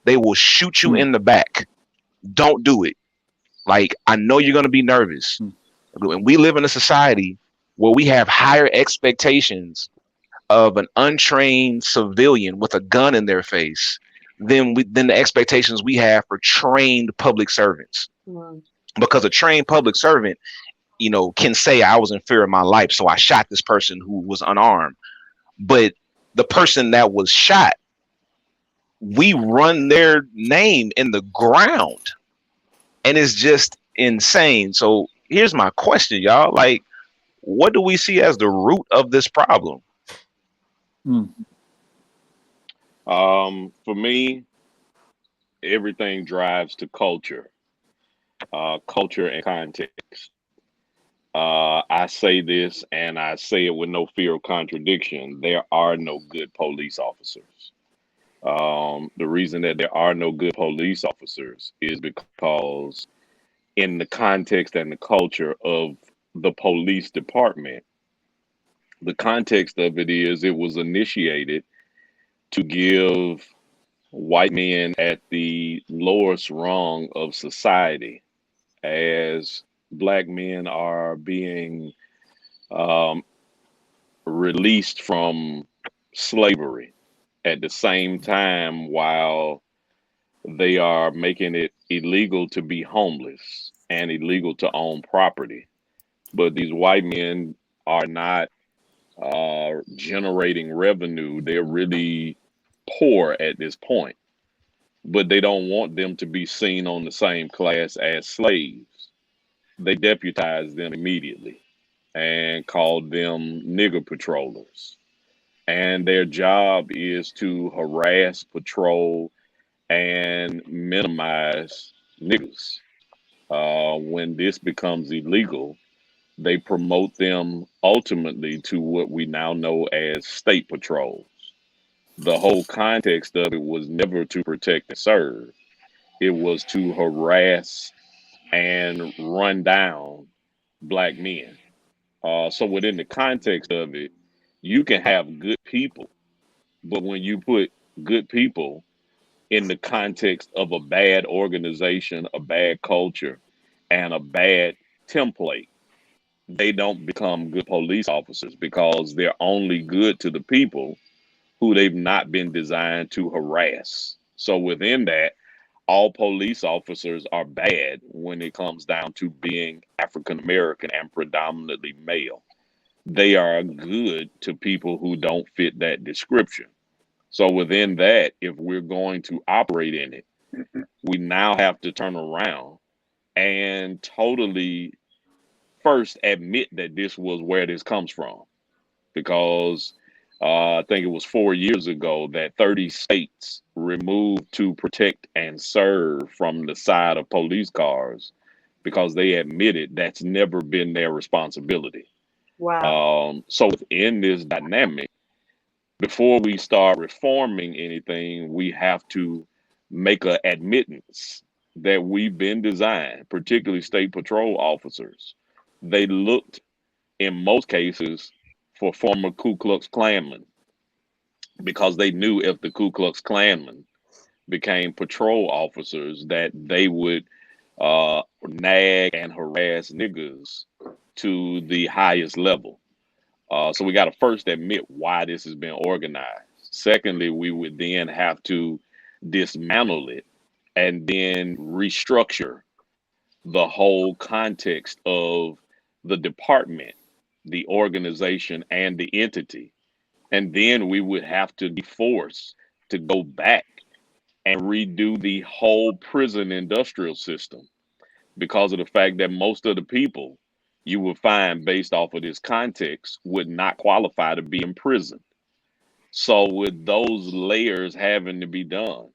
Speaker 1: They will shoot you in the back. Don't do it. Like, I know you're going to be nervous. And we live in a society where we have higher expectations of an untrained civilian with a gun in their face than the expectations we have for trained public servants. Because a trained public servant, you know, can say, I was in fear of my life, so I shot this person who was unarmed. But the person that was shot, we run their name in the ground. And it's just insane. So here's my question, y'all. Like, what do we see as the root of this problem?
Speaker 5: For me, everything drives to culture and context. I say this and I say it with no fear of contradiction. There are no good police officers. The reason that there are no good police officers is because in the context and the culture of the police department, the context of it is it was initiated to give white men at the lowest rung of society, as Black men are being released from slavery at the same time while they are making it illegal to be homeless and illegal to own property. But these white men are not generating revenue. They're really poor at this point, but they don't want them to be seen on the same class as slaves. They deputize them immediately and call them nigger patrollers. And their job is to harass, patrol, and minimize niggers. When this becomes illegal, they promote them ultimately to what we now know as state patrols. The whole context of it was never to protect and serve. It was to harass and run down black men. So within the context of it, you can have good people, but when you put good people in the context of a bad organization, a bad culture, and a bad template, they don't become good police officers because they're only good to the people who they've not been designed to harass. So within that, all police officers are bad when it comes down to being African American and predominantly male. They are good to people who don't fit that description. So within that, if we're going to operate in it, we now have to turn around and totally first admit that this was where this comes from. Because I think it was 4 years ago that 30 states removed to protect and serve from the side of police cars because they admitted that's never been their responsibility.
Speaker 4: Wow.
Speaker 5: So within this dynamic, before we start reforming anything, we have to make an admittance that we've been designed, particularly state patrol officers. They looked, in most cases, for former Ku Klux Klanmen because they knew if the Ku Klux Klanmen became patrol officers that they would nag and harass niggas to the highest level. So we got to first admit why this has been organized. Secondly, we would then have to dismantle it and then restructure the whole context of the department, the organization, and the entity. And then we would have to be forced to go back and redo the whole prison industrial system because of the fact that most of the people you will find based off of this context would not qualify to be in prison. So with those layers having to be done,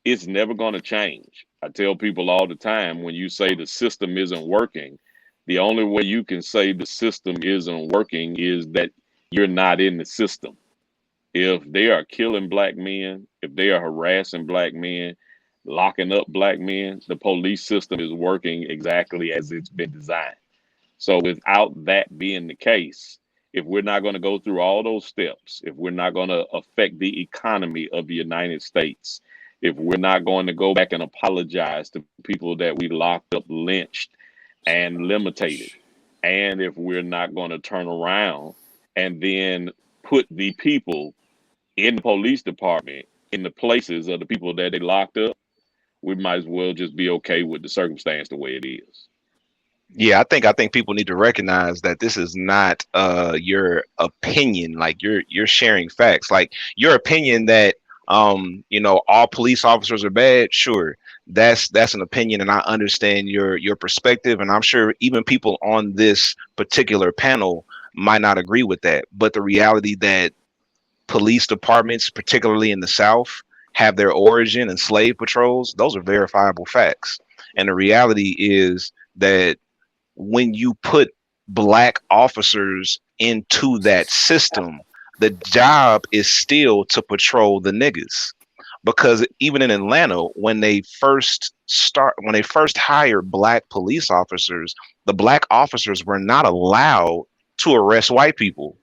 Speaker 5: it's never going to change. I tell people all the time, when you say the system isn't working, the only way you can say the system isn't working is that you're not in the system. If they are killing black men, if they are harassing black men, locking up black men, the police system is working exactly as it's been designed. So without that being the case, if we're not going to go through all those steps, if we're not going to affect the economy of the United States, if we're not going to go back and apologize to people that we locked up, lynched, and limited, and if we're not going to turn around and then put the people in the police department in the places of the people that they locked up, we might as well just be okay with the circumstance the way it is.
Speaker 1: Yeah, I think people need to recognize that this is not your opinion. Like you're sharing facts. Like your opinion that all police officers are bad. Sure, that's an opinion, and I understand your perspective, and I'm sure even people on this particular panel might not agree with that. But the reality that police departments, particularly in the South, have their origin in slave patrols, those are verifiable facts. And the reality is that when you put black officers into that system, the job is still to patrol the niggas. Because even in Atlanta, when they first hired black police officers, the black officers were not allowed to arrest white people.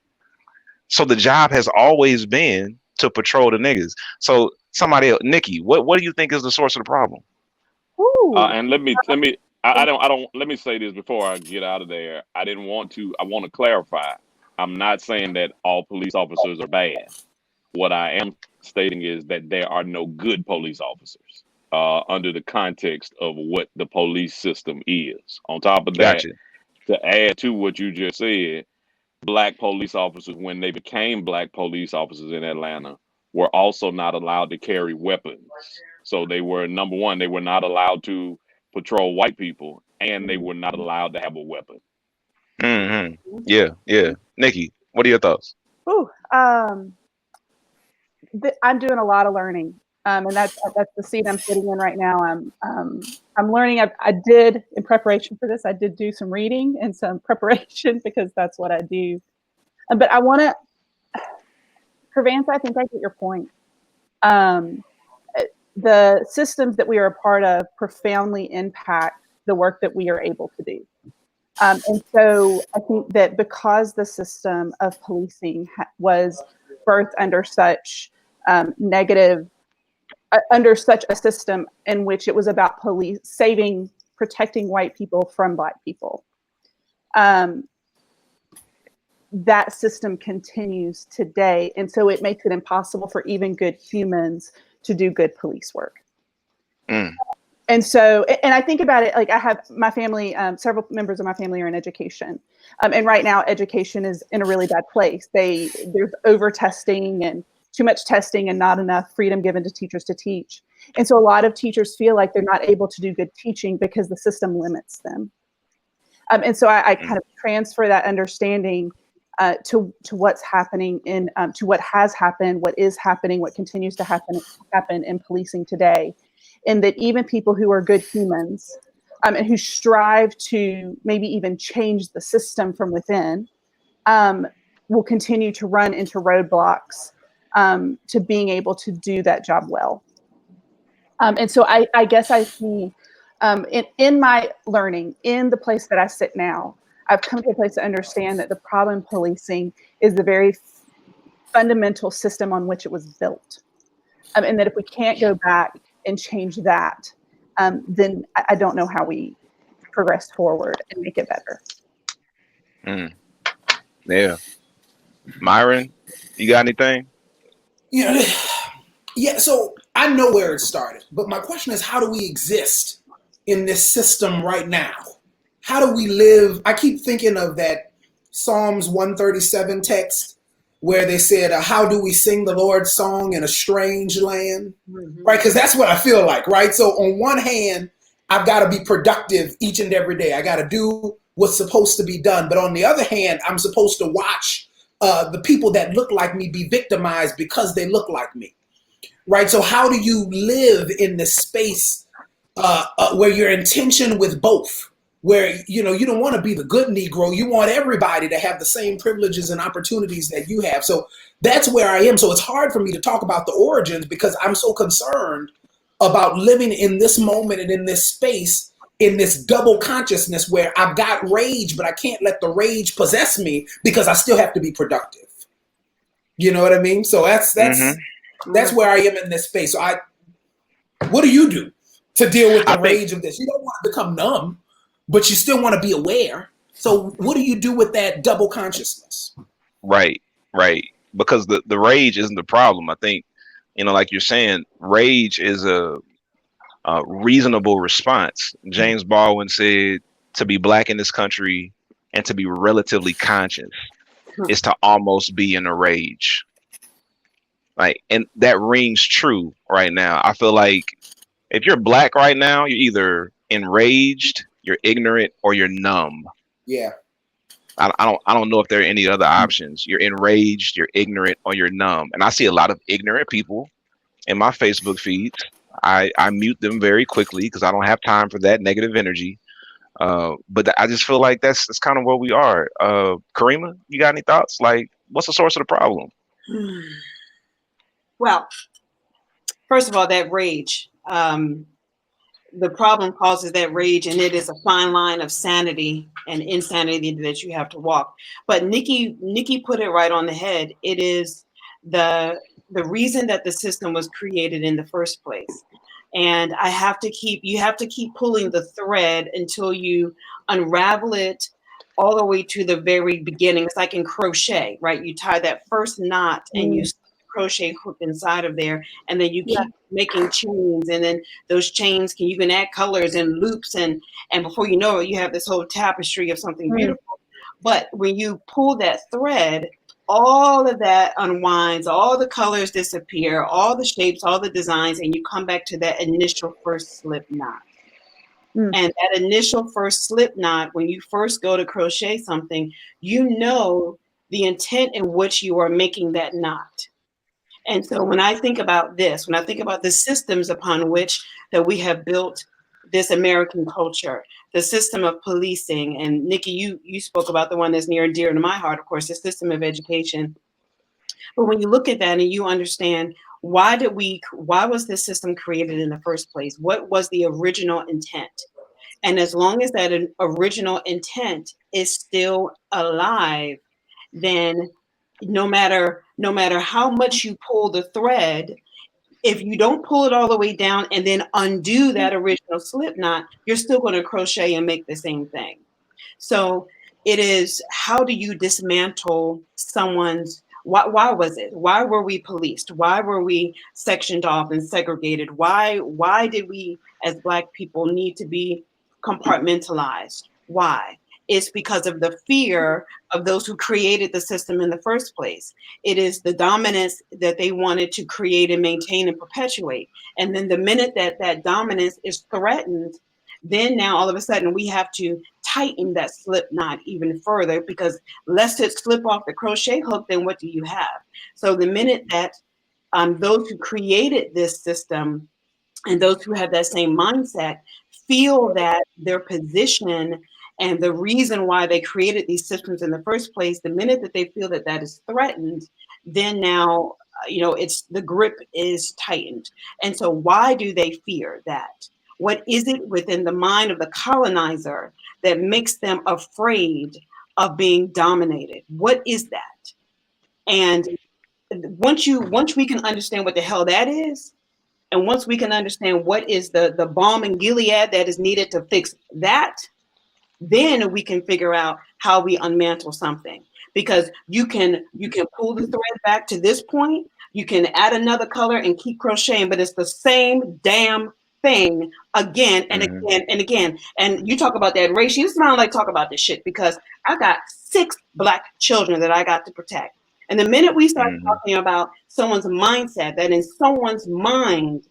Speaker 1: So the job has always been to patrol the niggas. So somebody else, Nikki, what do you think is the source of the problem?
Speaker 6: Ooh.
Speaker 5: And I don't, let me say this before I get out of there. I want to clarify. I'm not saying that all police officers are bad. What I am stating is that there are no good police officers under the context of what the police system is. On top of that,
Speaker 1: Gotcha.
Speaker 5: to add to what you just said, black police officers, when they became black police officers in Atlanta, were also not allowed to carry weapons. So they were, number one, they were not allowed to patrol white people, and they were not allowed to have a weapon.
Speaker 1: Hmm. Yeah. Nikki, what are your thoughts?
Speaker 6: Ooh. I'm doing a lot of learning And that's the seat I'm sitting in right now. I'm learning. I did, in preparation for this, I did do some reading and some preparation because that's what I do. But I want to, Kervance, I think I get your point. The systems that we are a part of profoundly impact the work that we are able to do. And so I think that because the system of policing was birthed under such negative, under such a system in which it was about protecting white people from Black people, that system continues today. And so it makes it impossible for even good humans to do good police work. And so, and I think about it, like I have my family, several members of my family are in education. And right now education is in a really bad place. There's over testing and too much testing and not enough freedom given to teachers to teach. And so a lot of teachers feel like they're not able to do good teaching because the system limits them. And so I kind of transfer that understanding to what's happening to what has happened, what is happening, what continues to happen in policing today. And that even people who are good humans and who strive to maybe even change the system from within will continue to run into roadblocks to being able to do that job well. And so I guess I see in my learning, in the place that I sit now, I've come to a place to understand that the problem in policing is the very fundamental system on which it was built. And that if we can't go back and change that, then I don't know how we progress forward and make it better.
Speaker 1: Yeah. Myron, you got anything?
Speaker 3: Yeah, so I know where it started, but my question is, how do we exist in this system right now? How do we live? I keep thinking of that Psalms 137 text where they said, how do we sing the Lord's song in a strange land? Mm-hmm. Right? Because that's what I feel like, right? So on one hand, I've got to be productive each and every day. I got to do what's supposed to be done. But on the other hand, I'm supposed to watch the people that look like me be victimized because they look like me. Right? So how do you live in this space where you're in tension with both? Where, you don't want to be the good Negro. You want everybody to have the same privileges and opportunities that you have. So that's where I am. So it's hard for me to talk about the origins because I'm so concerned about living in this moment and in this space, in this double consciousness where I've got rage, but I can't let the rage possess me because I still have to be productive. You know what I mean? So that's where I am in this space. So what do you do to deal with the rage of this? You don't want to become numb, but you still want to be aware. So what do you do with that double consciousness?
Speaker 1: Right. Because the rage isn't the problem. I think, like you're saying, rage is a reasonable response. James Baldwin said to be Black in this country and to be relatively conscious is to almost be in a rage. Like, and that rings true right now. I feel like if you're Black right now, you're either enraged, you're ignorant, or you're numb.
Speaker 3: Yeah.
Speaker 1: I don't know if there are any other options. You're enraged, you're ignorant, or you're numb. And I see a lot of ignorant people in my Facebook feeds. I mute them very quickly because I don't have time for that negative energy. But I just feel like that's kind of where we are. Karima, you got any thoughts? Like, what's the source of the problem?
Speaker 4: Well, first of all, that rage. The problem causes that rage, and it is a fine line of sanity and insanity that you have to walk. But Nikki put it right on the head. It is the reason that the system was created in the first place. And you have to keep pulling the thread until you unravel it all the way to the very beginning. It's like in crochet, right? You tie that first knot and you crochet hook inside of there, and then you keep making chains, and then those chains you can add colors and loops, and before you know it, you have this whole tapestry of something beautiful. But when you pull that thread, all of that unwinds, all the colors disappear, all the shapes, all the designs, and you come back to that initial first slip knot. And that initial first slip knot, when you first go to crochet something, the intent in which you are making that knot. And so when I think about this, when I think about the systems upon which that we have built this American culture, the system of policing, and Nikki, you spoke about the one that's near and dear to my heart, of course, the system of education. But when you look at that and you understand why was this system created in the first place? What was the original intent? And as long as that original intent is still alive, then no matter how much you pull the thread, if you don't pull it all the way down and then undo that original slip knot, you're still going to crochet and make the same thing. So it is, how do you dismantle someone's, why was it? Why were we policed? Why were we sectioned off and segregated? Why did we as Black people need to be compartmentalized? Why? It's because of the fear of those who created the system in the first place. It is the dominance that they wanted to create and maintain and perpetuate. And then the minute that that dominance is threatened, then now all of a sudden we have to tighten that slip knot even further, because lest it slip off the crochet hook, then what do you have? So the minute that those who created this system and those who have that same mindset feel that their position and the reason why they created these systems in the first place, the minute that they feel that that is threatened, then now, it's the grip is tightened. And so why do they fear that? What is it within the mind of the colonizer that makes them afraid of being dominated? What is that? And once we can understand what the hell that is, and once we can understand what is the balm in Gilead that is needed to fix that, then we can figure out how we unmantle something. Because you can pull the thread back to this point, you can add another color and keep crocheting, but it's the same damn thing again and again and again. And you talk about that ratio. This is why I don't like talk about this shit, because I got 6 Black children that I got to protect. And the minute we start talking about someone's mindset, that in someone's mind,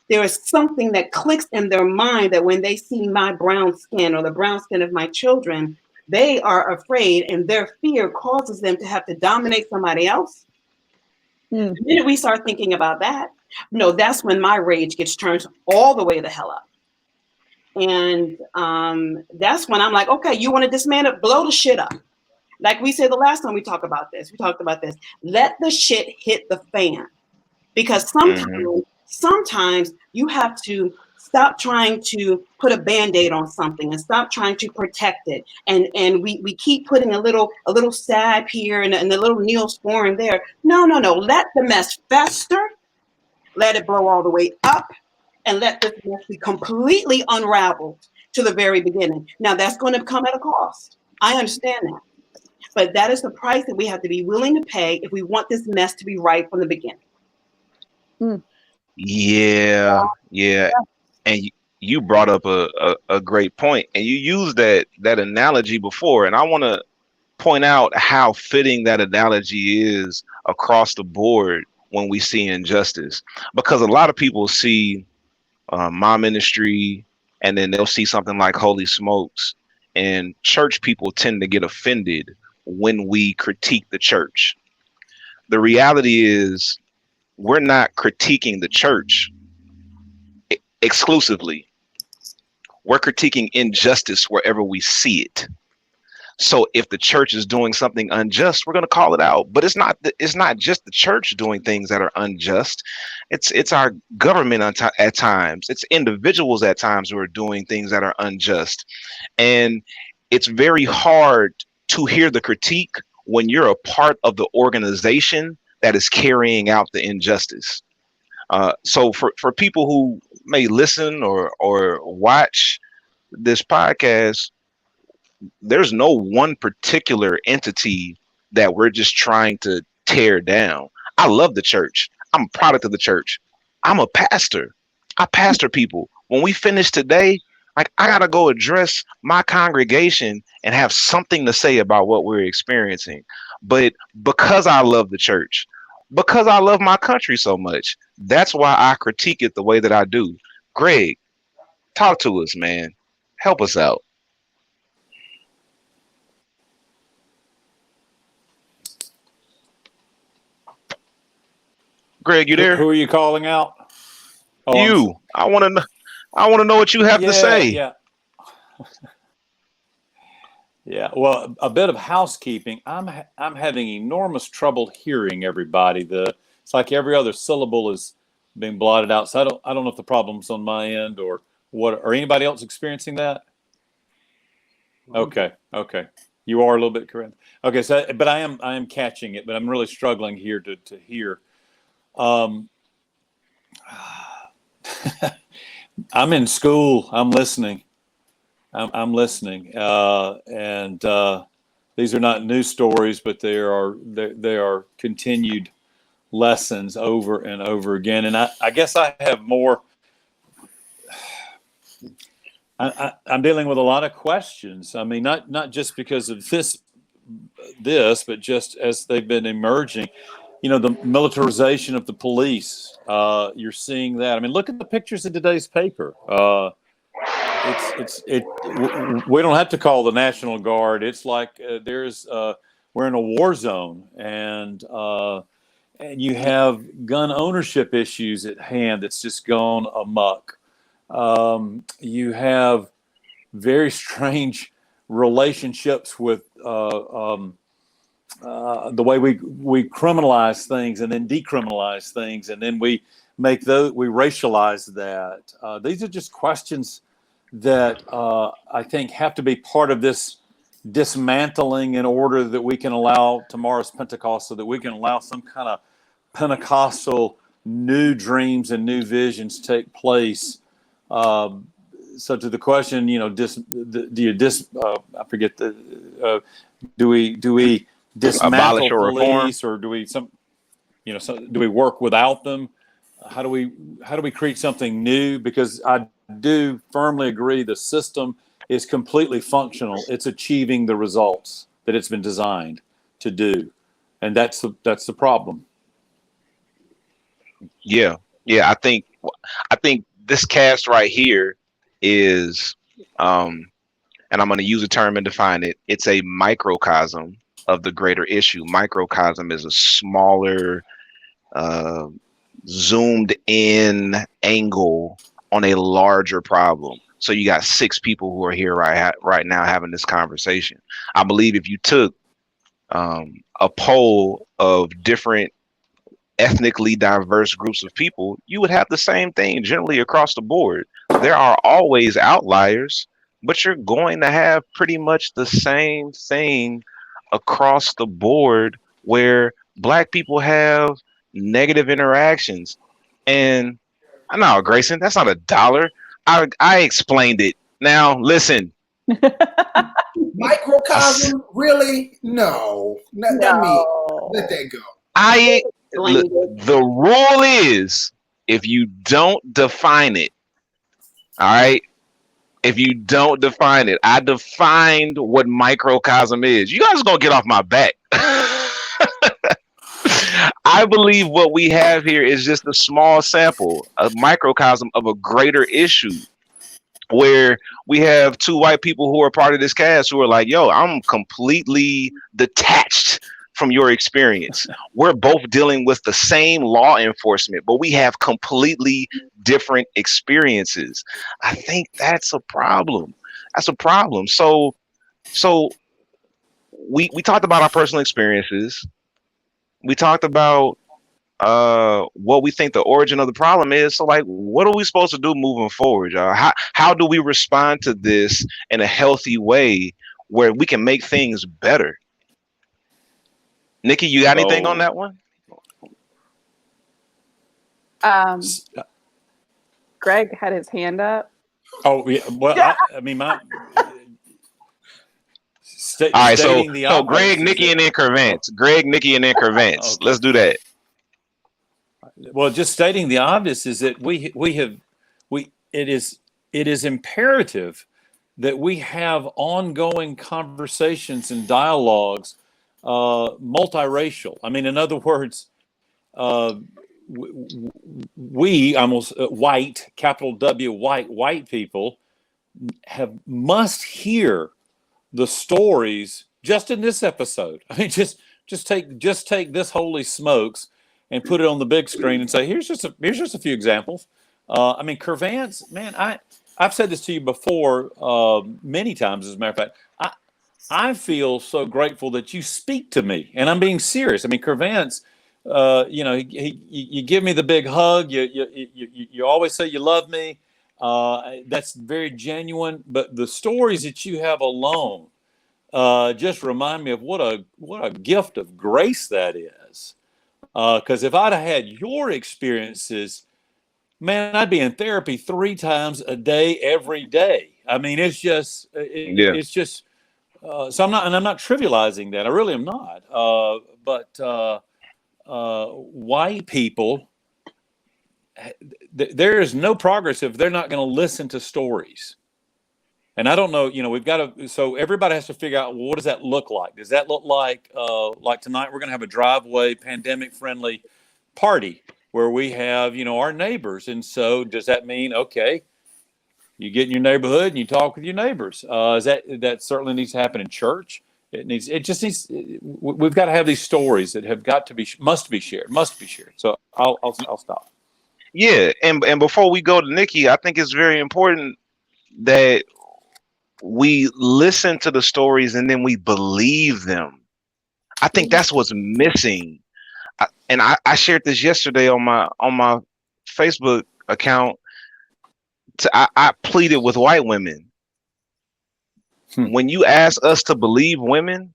Speaker 4: there is something that clicks in their mind that when they see my brown skin or the brown skin of my children, they are afraid, and their fear causes them to have to dominate somebody else. The minute we start thinking about that, that's when my rage gets turned all the way the hell up. And that's when I'm like, okay, you want to dismantle it, blow the shit up. Like we said the last time we talked about this. Let the shit hit the fan. Because sometimes you have to stop trying to put a Band-Aid on something and stop trying to protect it. And we keep putting a little stab here and a little neosporin there. No. Let the mess fester. Let it blow all the way up, and let this mess be completely unraveled to the very beginning. Now that's going to come at a cost. I understand that. But that is the price that we have to be willing to pay if we want this mess to be right from the beginning.
Speaker 1: Yeah. And you brought up a great point, and you used that analogy before, and I want to point out how fitting that analogy is across the board when we see injustice, because a lot of people see my ministry, and then they'll see something like Holy Smokes, and church people tend to get offended when we critique the church. The reality is, we're not critiquing the church exclusively. We're critiquing injustice wherever we see it. So if the church is doing something unjust, we're going to call it out. But it's not just the church doing things that are unjust. It's our government at times. It's individuals at times who are doing things that are unjust. And it's very hard to hear the critique when you're a part of the organization that is carrying out the injustice. So for people who may listen or watch this podcast, there's no one particular entity that we're just trying to tear down. I love the church. I'm a product of the church. I'm a pastor. I pastor people. When we finish today, like, I gotta go address my congregation and have something to say about what we're experiencing. But because I love the church, because I love my country so much, that's why I critique it the way that I do. Greg, talk to us, man. Help us out. Greg, you there?
Speaker 2: Who are you calling out? Oh,
Speaker 1: You. I want to know what you have to say.
Speaker 2: Yeah. Yeah. Well, a bit of housekeeping. I'm having enormous trouble hearing everybody. It's like every other syllable is being blotted out. So I don't know if the problem's on my end or what. Are anybody else experiencing that? Okay. You are a little bit correct. Okay. So, but I am catching it, but I'm really struggling here to hear. I'm in school. I'm listening. I'm listening. And these are not new stories, but they are continued lessons over and over again. And I guess I have more. I'm dealing with a lot of questions. I mean, not just because of this, but just as they've been emerging. You know, the militarization of the police. You're seeing that. I mean, look at the pictures in today's paper. We don't have to call the National Guard. It's like we're in a war zone, and you have gun ownership issues at hand that's just gone amok. You have very strange relationships with the way we criminalize things and then decriminalize things, and then we racialize that. These are just questions that I think have to be part of this dismantling in order that we can allow tomorrow's Pentecost, so that we can allow some kind of Pentecostal new dreams and new visions take place. So to the question, you know, I forget do we dismantle
Speaker 1: Abolish or
Speaker 2: police, or do we do we work without them? How do we create something new? Because I do firmly agree the system is completely functional. It's achieving the results that it's been designed to do, and that's the problem.
Speaker 1: Yeah. I think this cast right here is, and I'm going to use a term and define it. It's a microcosm of the greater issue. Microcosm is a smaller, zoomed in angle on a larger problem. So you got 6 people who are here right now having this conversation. I believe if you took a poll of different ethnically diverse groups of people, you would have the same thing generally across the board. There are always outliers, but you're going to have pretty much the same thing across the board, where Black people have negative interactions. And I know, Grayson, that's not $1. I explained it. Now listen.
Speaker 3: Microcosm, really? No. Let that go.
Speaker 1: The rule is, if you don't define it, all right? If you don't define it, I defined what microcosm is. You guys are going to get off my back. I believe what we have here is just a small sample, a microcosm of a greater issue, where we have 2 white people who are part of this cast who are like, yo, I'm completely detached from your experience. We're both dealing with the same law enforcement, but we have completely different experiences. I think that's a problem. So we talked about our personal experiences. We talked about what we think the origin of the problem is. So, like, what are we supposed to do moving forward, y'all? How do we respond to this in a healthy way where we can make things better? Nikki, you got anything on that one?
Speaker 6: Greg had his hand up.
Speaker 2: Oh yeah. Well, I mean, all right. So Greg, Nikki, and then Kervance. Greg, Nikki, and then Kervance. Okay. Let's do that. Well, just stating the obvious is that it is imperative that we have ongoing conversations and dialogues, multiracial. I mean, in other words, we almost white, capital W, white people must hear the stories just in this episode. I mean, just take this holy smokes and put it on the big screen and say, here's just a few examples. I mean, Kervance, man, I've said this to you before many times, as a matter of fact. I feel so grateful that you speak to me, and I'm being serious. I mean, Kervance, you give me the big hug. You always say you love me. That's very genuine. But the stories that you have alone just remind me of what a gift of grace that is. Because if I'd have had your experiences, man, I'd be in therapy 3 times a day, every day. I mean, it's just,
Speaker 1: Yeah.
Speaker 2: it's just. So I'm not trivializing that. I really am not. But white people, there is no progress if they're not going to listen to stories. And I don't know, we've got to, so everybody has to figure out, well, what does that look like? Does that look like tonight we're going to have a driveway pandemic friendly party where we have, our neighbors. And so does that mean, okay, you get in your neighborhood and you talk with your neighbors? That certainly needs to happen in church. We've got to have these stories that have must be shared. So I'll stop.
Speaker 1: Yeah. And before we go to Nikki, I think it's very important that we listen to the stories and then we believe them. I think that's what's missing. I shared this yesterday on my Facebook account. I pleaded with white women. When you ask us to believe women,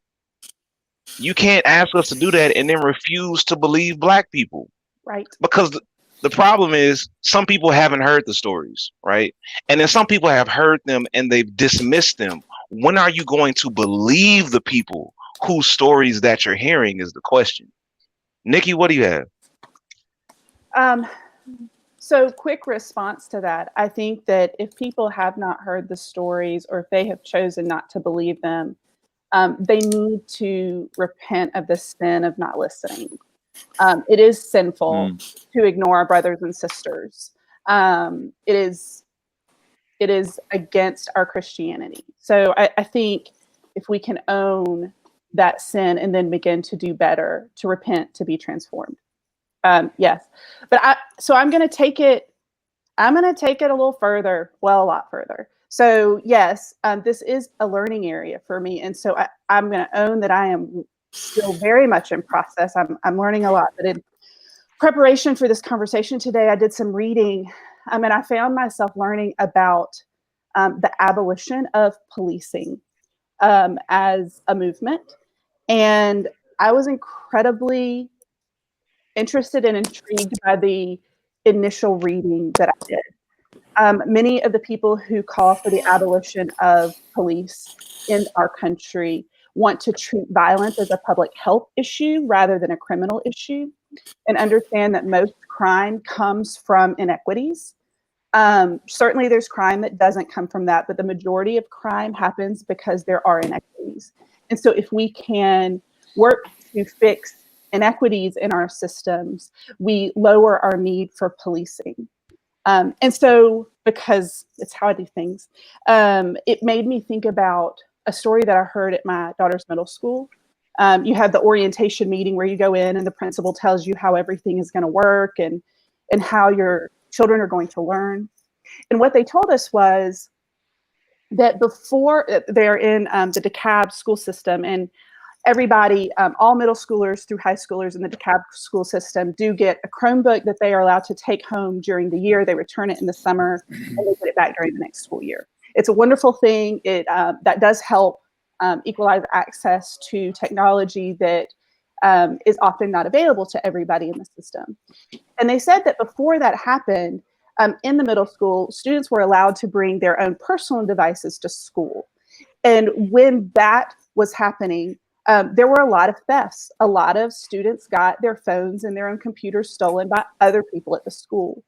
Speaker 1: you can't ask us to do that and then refuse to believe black people.
Speaker 6: Right.
Speaker 1: Because the problem is some people haven't heard the stories, right? And then some people have heard them and they've dismissed them. When are you going to believe the people whose stories that you're hearing is the question. Nikki, what do you have?
Speaker 6: So quick response to that. I think that if people have not heard the stories or if they have chosen not to believe them, they need to repent of the sin of not listening. It is sinful to ignore our brothers and sisters. It is against our Christianity. So I think if we can own that sin and then begin to do better, to repent, to be transformed. Yes, but I'm going to take it a little further, a lot further. So yes, this is a learning area for me. And so I'm going to own that I am still very much in process. I'm learning a lot, but in preparation for this conversation today, I did some reading. And I found myself learning about the abolition of policing as a movement. And I was incredibly interested and intrigued by the initial reading that I did. Many of the people who call for the abolition of police in our country want to treat violence as a public health issue rather than a criminal issue, and understand that most crime comes from inequities. Certainly there's crime that doesn't come from that, but the majority of crime happens because there are inequities. And so if we can work to fix inequities in our systems, we lower our need for policing. And so, because it's how I do things, it made me think about a story that I heard at my daughter's middle school. You have the orientation meeting where you go in and the principal tells you how everything is going to work and how your children are going to learn. And what they told us was that before they're in the DeKalb school system, and everybody, all middle schoolers through high schoolers in the DeKalb school system do get a Chromebook that they are allowed to take home during the year. They return it in the summer and they put it back during the next school year. It's a wonderful thing. It that does help equalize access to technology that is often not available to everybody in the system. And they said that before that happened, in the middle school, students were allowed to bring their own personal devices to school. And when that was happening, there were a lot of thefts. A lot of students got their phones and their own computers stolen by other people at the school.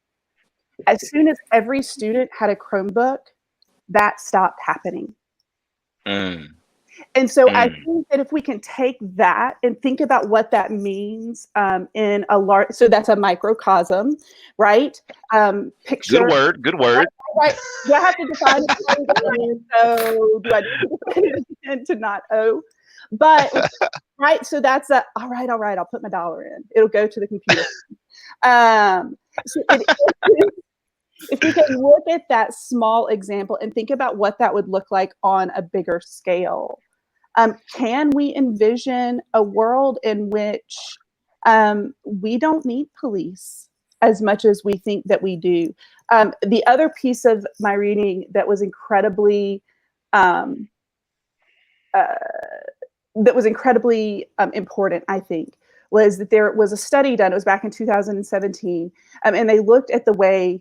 Speaker 6: As soon as every student had a Chromebook, that stopped happening. And so I think that if we can take that and think about what that means in a large, so that's a microcosm, right? Picture.
Speaker 1: Good word.
Speaker 6: Right. Do I have to define it? So do I define it to not owe? But right, so that's all right. I'll put my dollar in. It'll go to the computer. So if we can look at that small example and think about what that would look like on a bigger scale, can we envision a world in which we don't need police as much as we think that we do? The other piece of my reading that was incredibly important, I think, was that there was a study done. It was back in 2017, and they looked at the way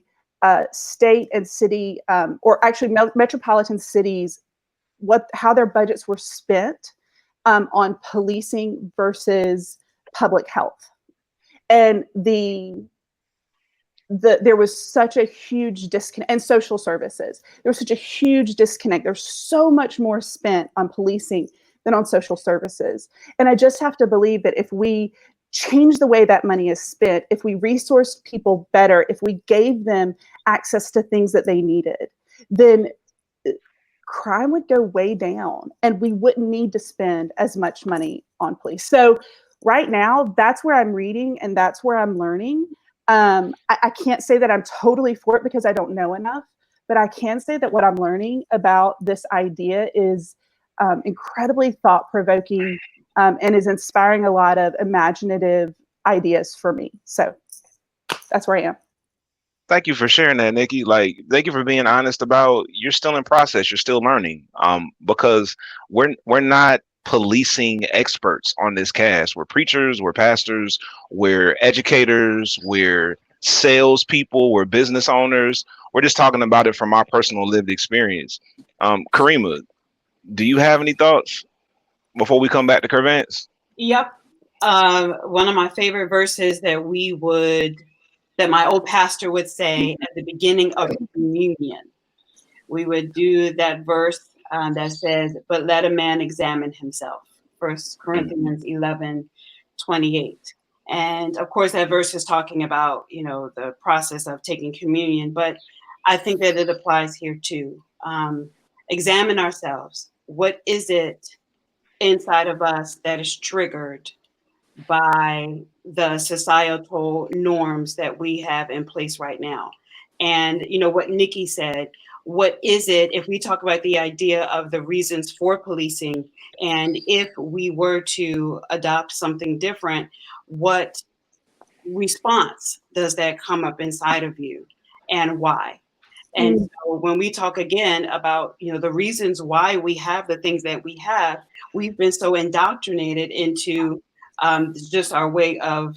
Speaker 6: state and city, or actually metropolitan cities, how their budgets were spent on policing versus public health, and there was such a huge disconnect, and social services. There was such a huge disconnect. There's so much more spent on policing than on social services. And I just have to believe that if we change the way that money is spent, if we resourced people better, if we gave them access to things that they needed, then crime would go way down and we wouldn't need to spend as much money on police. So right now, that's where I'm reading and that's where I'm learning. I can't say that I'm totally for it because I don't know enough, but I can say that what I'm learning about this idea is incredibly thought-provoking and is inspiring a lot of imaginative ideas for me. So that's where I am.
Speaker 1: Thank you for sharing that, Nikki. Like, thank you for being honest about you're still in process, you're still learning. Because we're not policing experts on this cast. We're preachers, we're pastors, we're educators, we're salespeople, we're business owners. We're just talking about it from our personal lived experience. Karima, do you have any thoughts before we come back to Kervance?
Speaker 4: Yep. One of my favorite verses that my old pastor would say at the beginning of communion. We would do that verse that says, "But let a man examine himself." 1 Corinthians 11:28. And of course, that verse is talking about, the process of taking communion, but I think that it applies here too. Examine ourselves. What is it inside of us that is triggered by the societal norms that we have in place right now? And what Nikki said, what is it, if we talk about the idea of the reasons for policing, and if we were to adopt something different, what response does that come up inside of you and why? And so when we talk again about, the reasons why we have the things that we have, we've been so indoctrinated into just our way of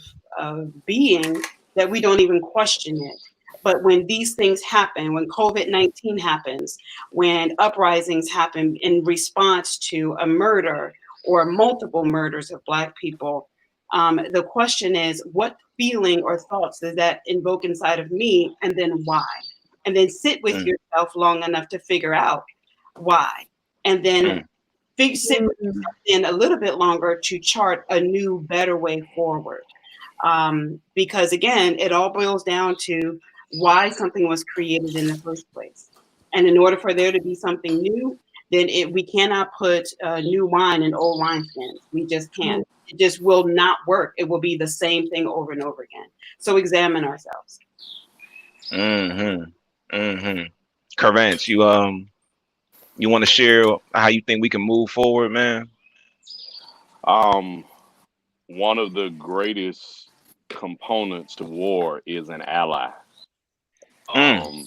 Speaker 4: being that we don't even question it. But when these things happen, when COVID-19 happens, when uprisings happen in response to a murder or multiple murders of Black people, the question is, what feeling or thoughts does that invoke inside of me, and then why? And then sit with yourself long enough to figure out why. And then sit with yourself in a little bit longer to chart a new, better way forward. Because again, it all boils down to why something was created in the first place. And in order for there to be something new, then we cannot put new wine in old wineskins. We just can't. It just will not work. It will be the same thing over and over again. So examine ourselves.
Speaker 1: Kervance, you want to share how you think we can move forward, man?
Speaker 5: One of the greatest components to war is an ally.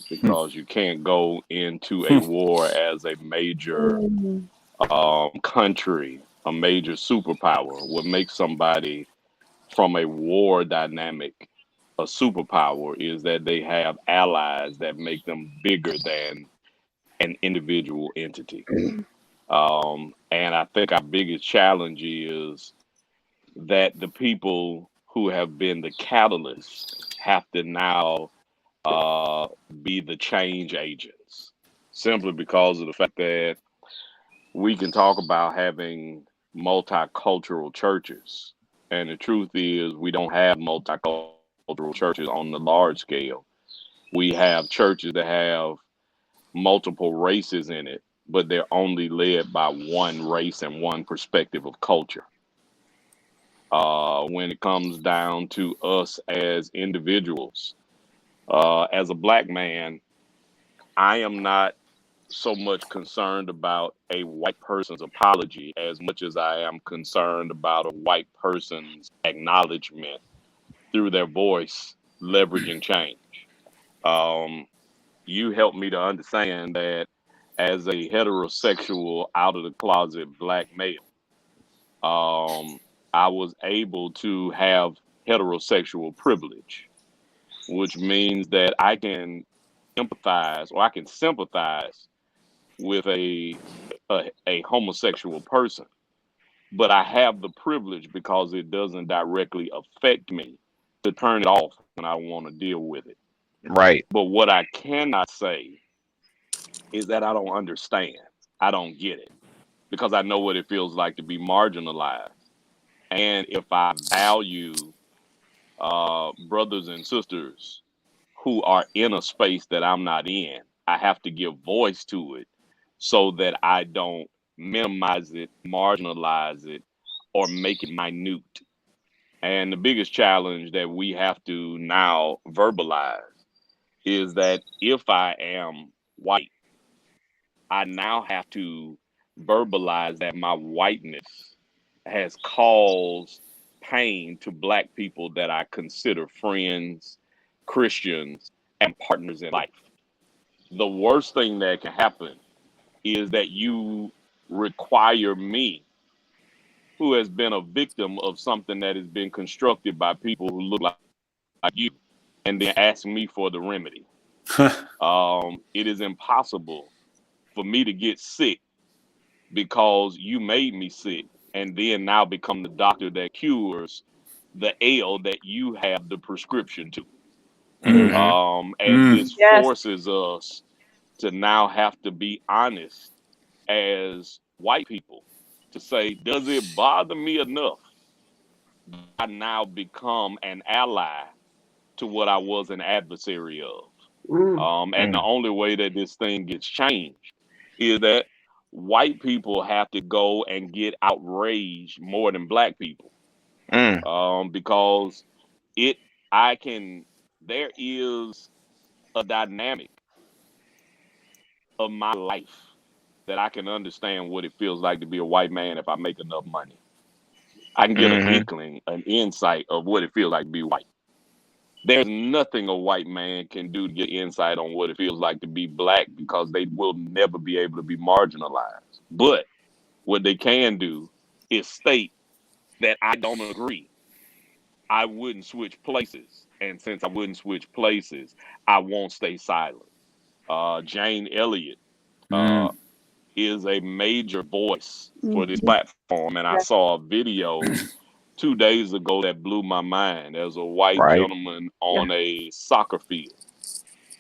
Speaker 5: Because you can't go into a war as a major country, a major superpower. What makes somebody from a war dynamic a superpower is that they have allies that make them bigger than an individual entity. And I think our biggest challenge is that the people who have been the catalyst have to now be the change agents, simply because of the fact that we can talk about having multicultural churches. And the truth is, we don't have multicultural churches on the large scale. We have churches that have multiple races in it, but they're only led by one race and one perspective of culture. When it comes down to us as individuals, as a black man, I am not so much concerned about a white person's apology as much as I am concerned about a white person's acknowledgement through their voice, leveraging change. You helped me to understand that as a heterosexual, out of the closet black male, I was able to have heterosexual privilege, which means that I can empathize or I can sympathize with a homosexual person, but I have the privilege because it doesn't directly affect me to turn it off when I want to deal with it.
Speaker 1: Right.
Speaker 5: But what I cannot say is that I don't understand. I don't get it because I know what it feels like to be marginalized. And if I value brothers and sisters who are in a space that I'm not in, I have to give voice to it so that I don't minimize it, marginalize it, or make it minute. And the biggest challenge that we have to now verbalize is that if I am white, I now have to verbalize that my whiteness has caused pain to black people that I consider friends, Christians, and partners in life. The worst thing that can happen is that you require me, who has been a victim of something that has been constructed by people who look like you, and then ask me for the remedy. It is impossible for me to get sick because you made me sick and then now become the doctor that cures the ail that you have the prescription to. And this
Speaker 6: Yes.
Speaker 5: forces us to now have to be honest as white people to say, does it bother me enough that I now become an ally to what I was an adversary of? And the only way that this thing gets changed is that white people have to go and get outraged more than black people. Because there is a dynamic of my life that I can understand what it feels like to be a white man if I make enough money. I can get an inkling, an insight of what it feels like to be white. There's nothing a white man can do to get insight on what it feels like to be black because they will never be able to be marginalized. But what they can do is state that I don't agree. I wouldn't switch places. And since I wouldn't switch places, I won't stay silent. Jane Elliott is a major voice for this platform. And I saw a video 2 days ago that blew my mind. There's a white gentleman on a soccer field,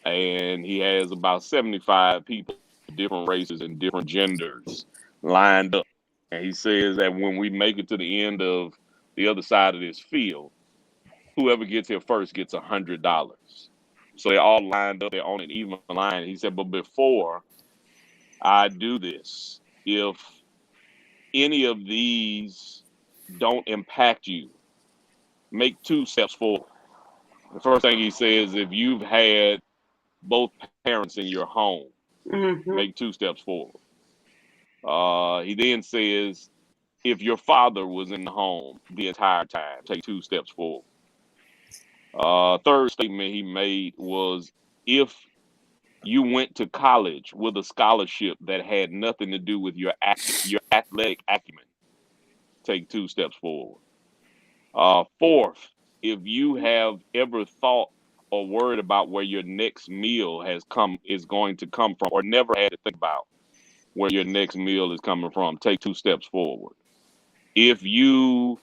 Speaker 5: and he has about 75 people, different races and different genders, lined up. And he says that when we make it to the end of the other side of this field, whoever gets here first gets $100. So they're all lined up, they're on an even line. He said, but before I do this, if any of these don't impact you, make 2 steps forward. The first thing he says, if you've had both parents in your home, make 2 steps forward. He then says, if your father was in the home the entire time, take 2 steps forward. Third statement he made was, if you went to college with a scholarship that had nothing to do with your athletic acumen, take 2 steps forward. Fourth, if you have ever thought or worried about where your next meal is going to come from, or never had to think about where your next meal is coming from, take 2 steps forward. If you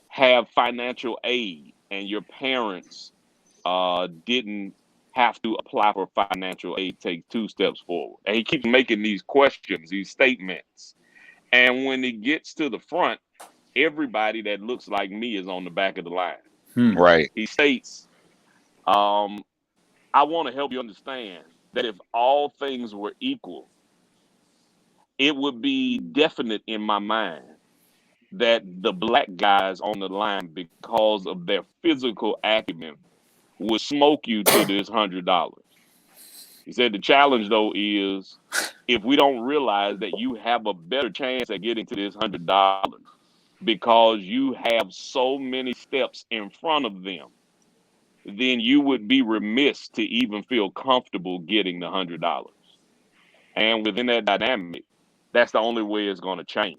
Speaker 5: have financial aid and your parents didn't have to apply for financial aid, take 2 steps forward. And he keeps making these questions, these statements. And when it gets to the front, everybody that looks like me is on the back of the line.
Speaker 1: Right.
Speaker 5: He states, I want to help you understand that if all things were equal, it would be definite in my mind that the black guys on the line, because of their physical acumen, would smoke you to this $100. He said the challenge, though, is if we don't realize that you have a better chance at getting to this $100 because you have so many steps in front of them, then you would be remiss to even feel comfortable getting the $100. And within that dynamic, that's the only way it's going to change.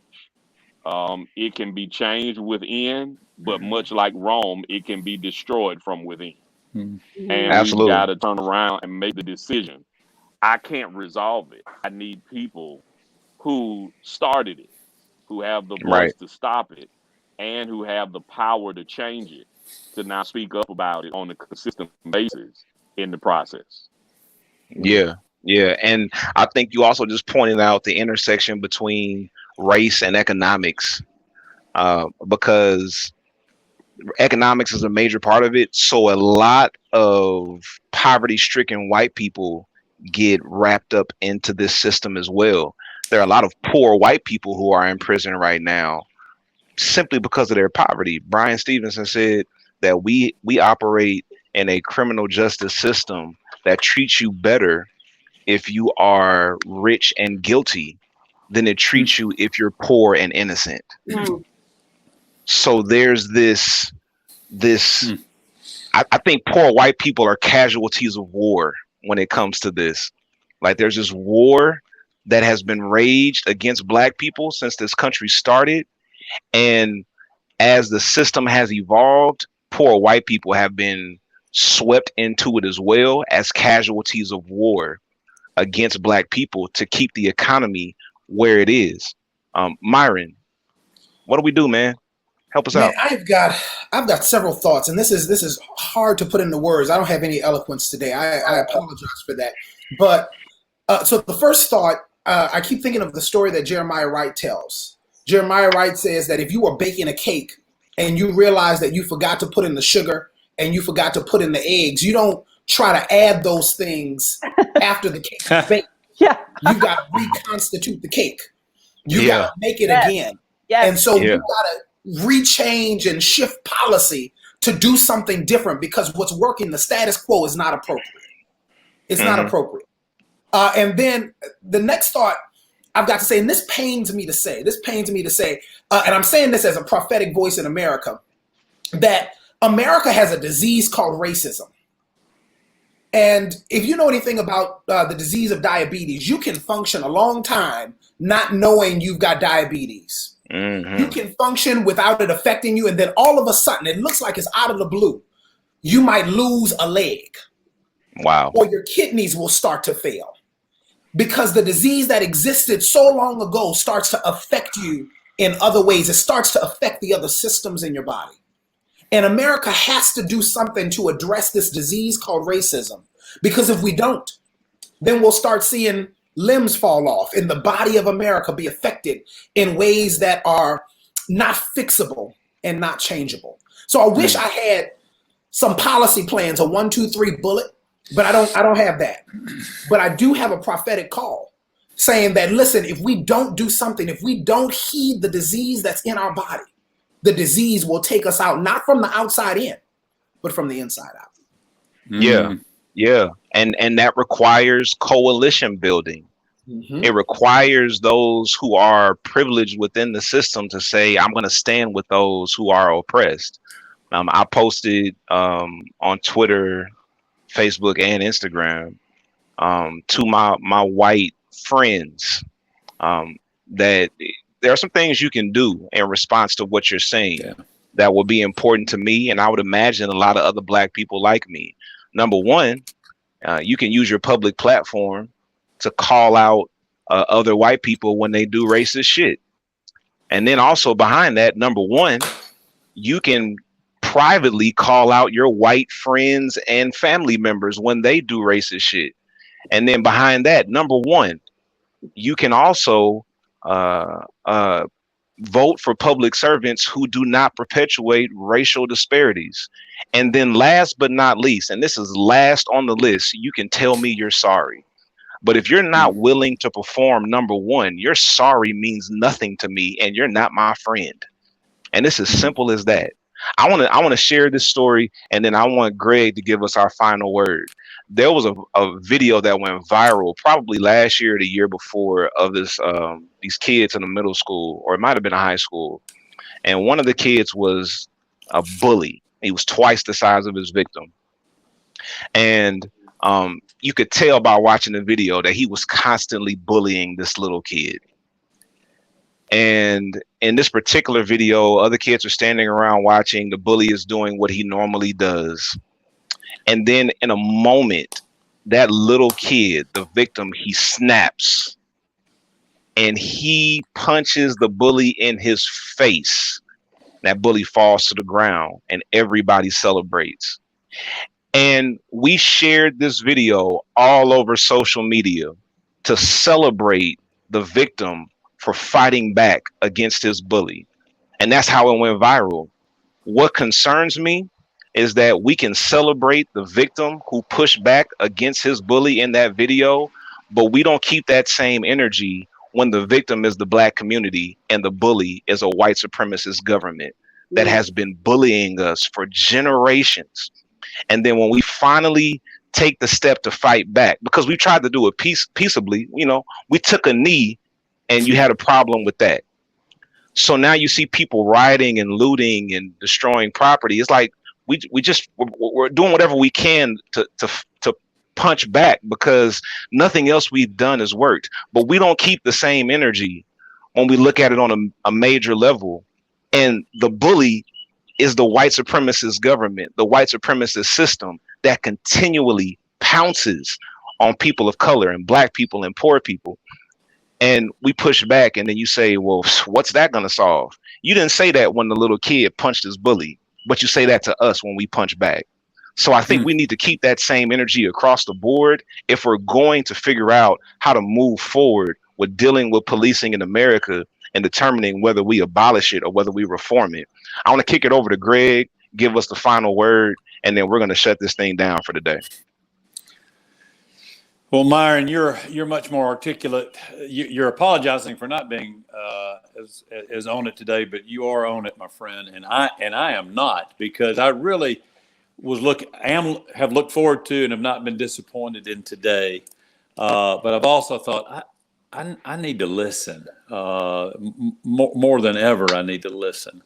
Speaker 5: It can be changed within, but much like Rome, it can be destroyed from within.
Speaker 2: Mhm.
Speaker 5: And
Speaker 1: Absolutely.
Speaker 5: we've got to turn around and make the decision. I can't resolve it. I need people who started it, who have the voice
Speaker 1: Right.
Speaker 5: to stop it, and who have the power to change it, to now speak up about it on a consistent basis in the process.
Speaker 1: Yeah. Yeah. And I think you also just pointed out the intersection between race and economics, because economics is a major part of it. So a lot of poverty-stricken white people get wrapped up into this system as well. There are a lot of poor white people who are in prison right now simply because of their poverty. Brian Stevenson said that we operate in a criminal justice system that treats you better if you are rich and guilty than it treats you if you're poor and innocent.
Speaker 4: Mm.
Speaker 1: So there's this I think poor white people are casualties of war when it comes to this. Like there's this war that has been raged against black people since this country started. And as the system has evolved, poor white people have been swept into it as well as casualties of war against black people to keep the economy where it is. Myron, what do we do, man? Help us
Speaker 3: Man,
Speaker 1: out.
Speaker 3: I've got several thoughts, and this is hard to put into words. I don't have any eloquence today. I apologize for that. But so the first thought, I keep thinking of the story that Jeremiah Wright tells. Jeremiah Wright says that if you were baking a cake and you realize that you forgot to put in the sugar and you forgot to put in the eggs, you don't try to add those things after the cake is baked.
Speaker 6: Yeah.
Speaker 3: You got to reconstitute the cake. You
Speaker 1: Yeah.
Speaker 3: got to make it
Speaker 6: Yes.
Speaker 3: again.
Speaker 6: Yes.
Speaker 3: And so
Speaker 1: Yeah.
Speaker 3: you got to rechange and shift policy to do something different because what's working, the status quo, is not appropriate. It's not appropriate. And then the next thought I've got to say, and this pains me to say, and I'm saying this as a prophetic voice in America, that America has a disease called racism. And if you know anything about the disease of diabetes, you can function a long time not knowing you've got diabetes. You can function without it affecting you, and then all of a sudden, it looks like it's out of the blue. You might lose a leg.
Speaker 1: Wow.
Speaker 3: Or your kidneys will start to fail. Because the disease that existed so long ago starts to affect you in other ways. It starts to affect the other systems in your body. And America has to do something to address this disease called racism. Because if we don't, then we'll start seeing limbs fall off and the body of America be affected in ways that are not fixable and not changeable. So I wish I had some policy plans, a 1, 2, 3 bullet, but I don't have that. But I do have a prophetic call saying that, listen, if we don't do something, if we don't heed the disease that's in our body, the disease will take us out, not from the outside in, but from the inside out.
Speaker 1: Yeah. Yeah. And that requires coalition building. It requires those who are privileged within the system to say, I'm going to stand with those who are oppressed. I posted on Twitter, Facebook, and Instagram to my white friends that there are some things you can do in response to what you're saying that will be important to me, and I would imagine a lot of other black people like me. Number one, you can use your public platform to call out other white people when they do racist shit. And then also behind that, number one, you can privately call out your white friends and family members when they do racist shit. And then behind that, number one, you can also vote for public servants who do not perpetuate racial disparities. And then last but not least, and this is last on the list, you can tell me you're sorry. But if you're not willing to perform number one, your sorry means nothing to me and you're not my friend. And it's as simple as that. I want to share this story, and then I want Greg to give us our final word. There was a video that went viral probably last year or the year before of these kids in a middle school, or it might have been a high school. And one of the kids was a bully. He was twice the size of his victim. And you could tell by watching the video that he was constantly bullying this little kid. And in this particular video, other kids are standing around watching. The bully is doing what he normally does. And then in a moment, that little kid, the victim, he snaps and he punches the bully in his face. That bully falls to the ground and everybody celebrates. And we shared this video all over social media to celebrate the victim for fighting back against his bully. And that's how it went viral. What concerns me is that we can celebrate the victim who pushed back against his bully in that video, but we don't keep that same energy when the victim is the Black community and the bully is a white supremacist government that has been bullying us for generations. And then when we finally take the step to fight back, because we tried to do it peaceably, we took a knee and you had a problem with that. So now you see people rioting and looting and destroying property. It's like we're doing whatever we can to punch back because nothing else we've done has worked. But we don't keep the same energy when we look at it on a major level. And the bully is the white supremacist government, the white supremacist system that continually pounces on people of color and Black people and poor people. And we push back, and then you say, well, what's that going to solve? You didn't say that when the little kid punched his bully, but you say that to us when we punch back. So I think we need to keep that same energy across the board if we're going to figure out how to move forward with dealing with policing in America and determining whether we abolish it or whether we reform it. I want to kick it over to Greg, give us the final word, and then we're going to shut this thing down for the day.
Speaker 2: Well, Myron, you're much more articulate. You're apologizing for not being as on it today, but you are on it, my friend, and I am not, because I really have looked forward to and have not been disappointed in today. But I've also thought I need to listen more than ever. I need to listen.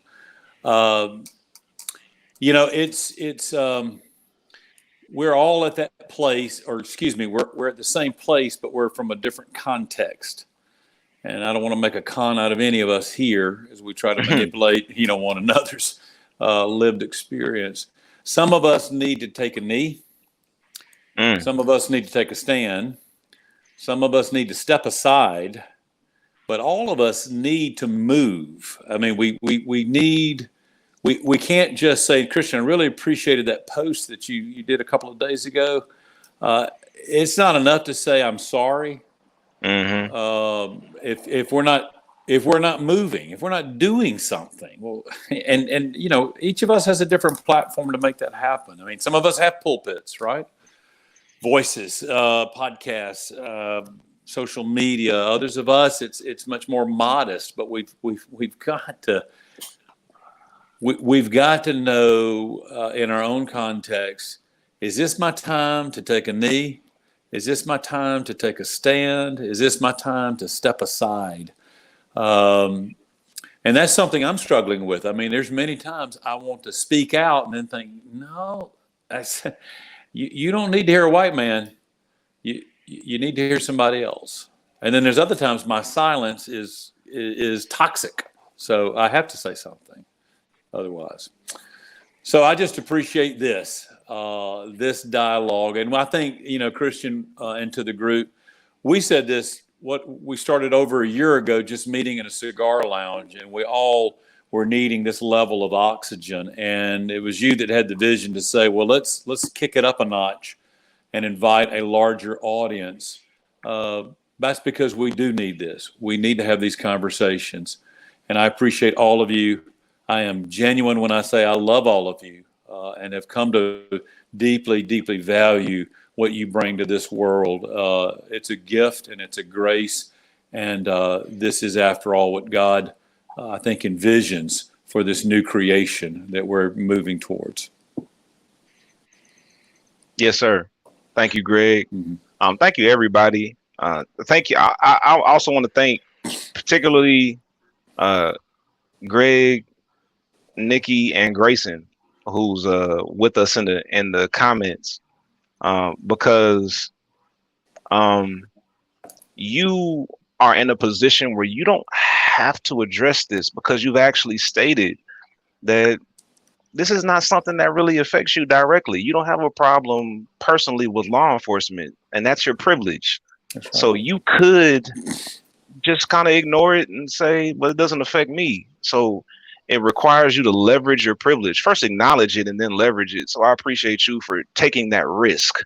Speaker 2: It's. We're all at that place, or excuse me, we're at the same place, but we're from a different context. And I don't want to make a con out of any of us here as we try to manipulate, one another's lived experience. Some of us need to take a knee. Some of us need to take a stand. Some of us need to step aside, but all of us need to move. I mean, we need. We can't just say, Kristian, I really appreciated that post that you did a couple of days ago. It's not enough to say I'm sorry. If we're not moving, if we're not doing something, well, and each of us has a different platform to make that happen. I mean, some of us have pulpits, right? Voices, podcasts, social media. Others of us, it's much more modest, but we've got to. We've got to know in our own context, is this my time to take a knee? Is this my time to take a stand? Is this my time to step aside? And that's something I'm struggling with. I mean, there's many times I want to speak out and then think, no, you don't need to hear a white man. You need to hear somebody else. And then there's other times my silence is toxic. So I have to say something. Otherwise. So I just appreciate this dialogue. And I think, Kristian, and to the group, we said this, we started over a year ago, just meeting in a cigar lounge, and we all were needing this level of oxygen. And it was you that had the vision to say, well, let's kick it up a notch and invite a larger audience. That's because we do need this. We need to have these conversations. And I appreciate all of you. I am genuine when I say I love all of you and have come to deeply, deeply value what you bring to this world. It's a gift and it's a grace. And this is, after all, what God, I think, envisions for this new creation that we're moving towards.
Speaker 1: Yes, sir. Thank you, Greg.
Speaker 2: Mm-hmm.
Speaker 1: Thank you, everybody. Thank you. I also want to thank particularly Greg, Nikki, and Grayson, who's with us in the comments, because you are in a position where you don't have to address this, because you've actually stated that this is not something that really affects you directly. You don't have a problem personally with law enforcement, and that's your privilege.
Speaker 2: That's right.
Speaker 1: So you could just kind of ignore it and say, well, it doesn't affect me. So it requires you to leverage your privilege. First, acknowledge it and then leverage it. So I appreciate you for taking that risk,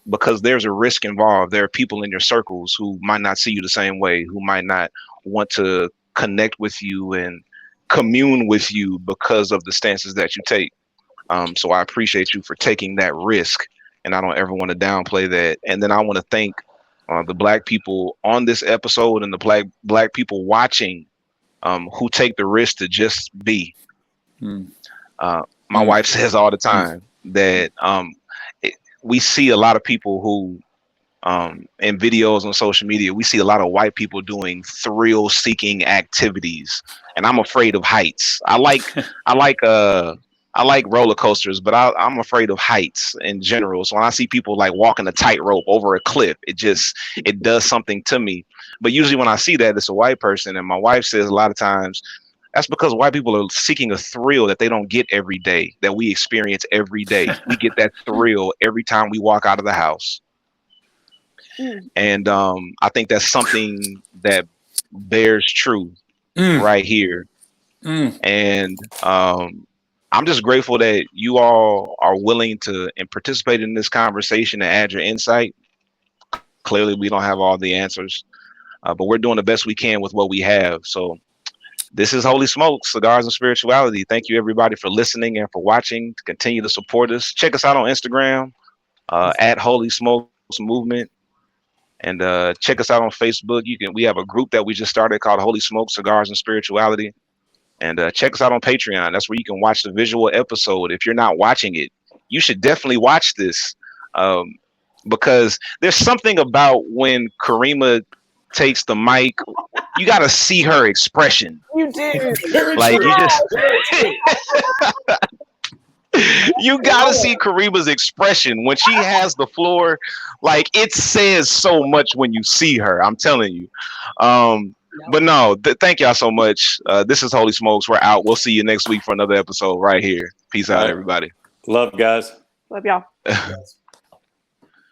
Speaker 1: because there's a risk involved. There are people in your circles who might not see you the same way, who might not want to connect with you and commune with you because of the stances that you take. So I appreciate you for taking that risk, and I don't ever want to downplay that. And then I want to thank the Black people on this episode and the black people watching, who take the risk to just be. My wife says all the time that we see a lot of people who, in videos on social media, we see a lot of white people doing thrill-seeking activities, and I'm afraid of heights. I like roller coasters, but I'm afraid of heights in general. So when I see people like walking a tightrope over a cliff, it does something to me. But usually when I see that, it's a white person, and my wife says a lot of times that's because white people are seeking a thrill that they don't get every day, that we experience every day. We get that thrill every time we walk out of the house. And I think that's something that bears true right here. And I'm just grateful that you all are willing to and participate in this conversation and add your insight. Clearly, we don't have all the answers, but we're doing the best we can with what we have. So this is Holy Smokes, Cigars and Spirituality. Thank you, everybody, for listening and for watching. To continue to support us. Check us out on Instagram, at Holy Smokes Movement. And check us out on Facebook. We have a group that we just started called Holy Smoke, Cigars and Spirituality. And check us out on Patreon. That's where you can watch the visual episode. If you're not watching it, you should definitely watch this, because there's something about when Karima takes the mic, you got to see her expression.
Speaker 6: You do.
Speaker 1: Like you just you gotta see Karima's expression when she has the floor. Like, it says so much when you see her. I'm telling you. But no, thank y'all so much. This is Holy Smokes. We're out. We'll see you next week for another episode right here. Peace out, everybody.
Speaker 2: Love, guys.
Speaker 6: Love y'all.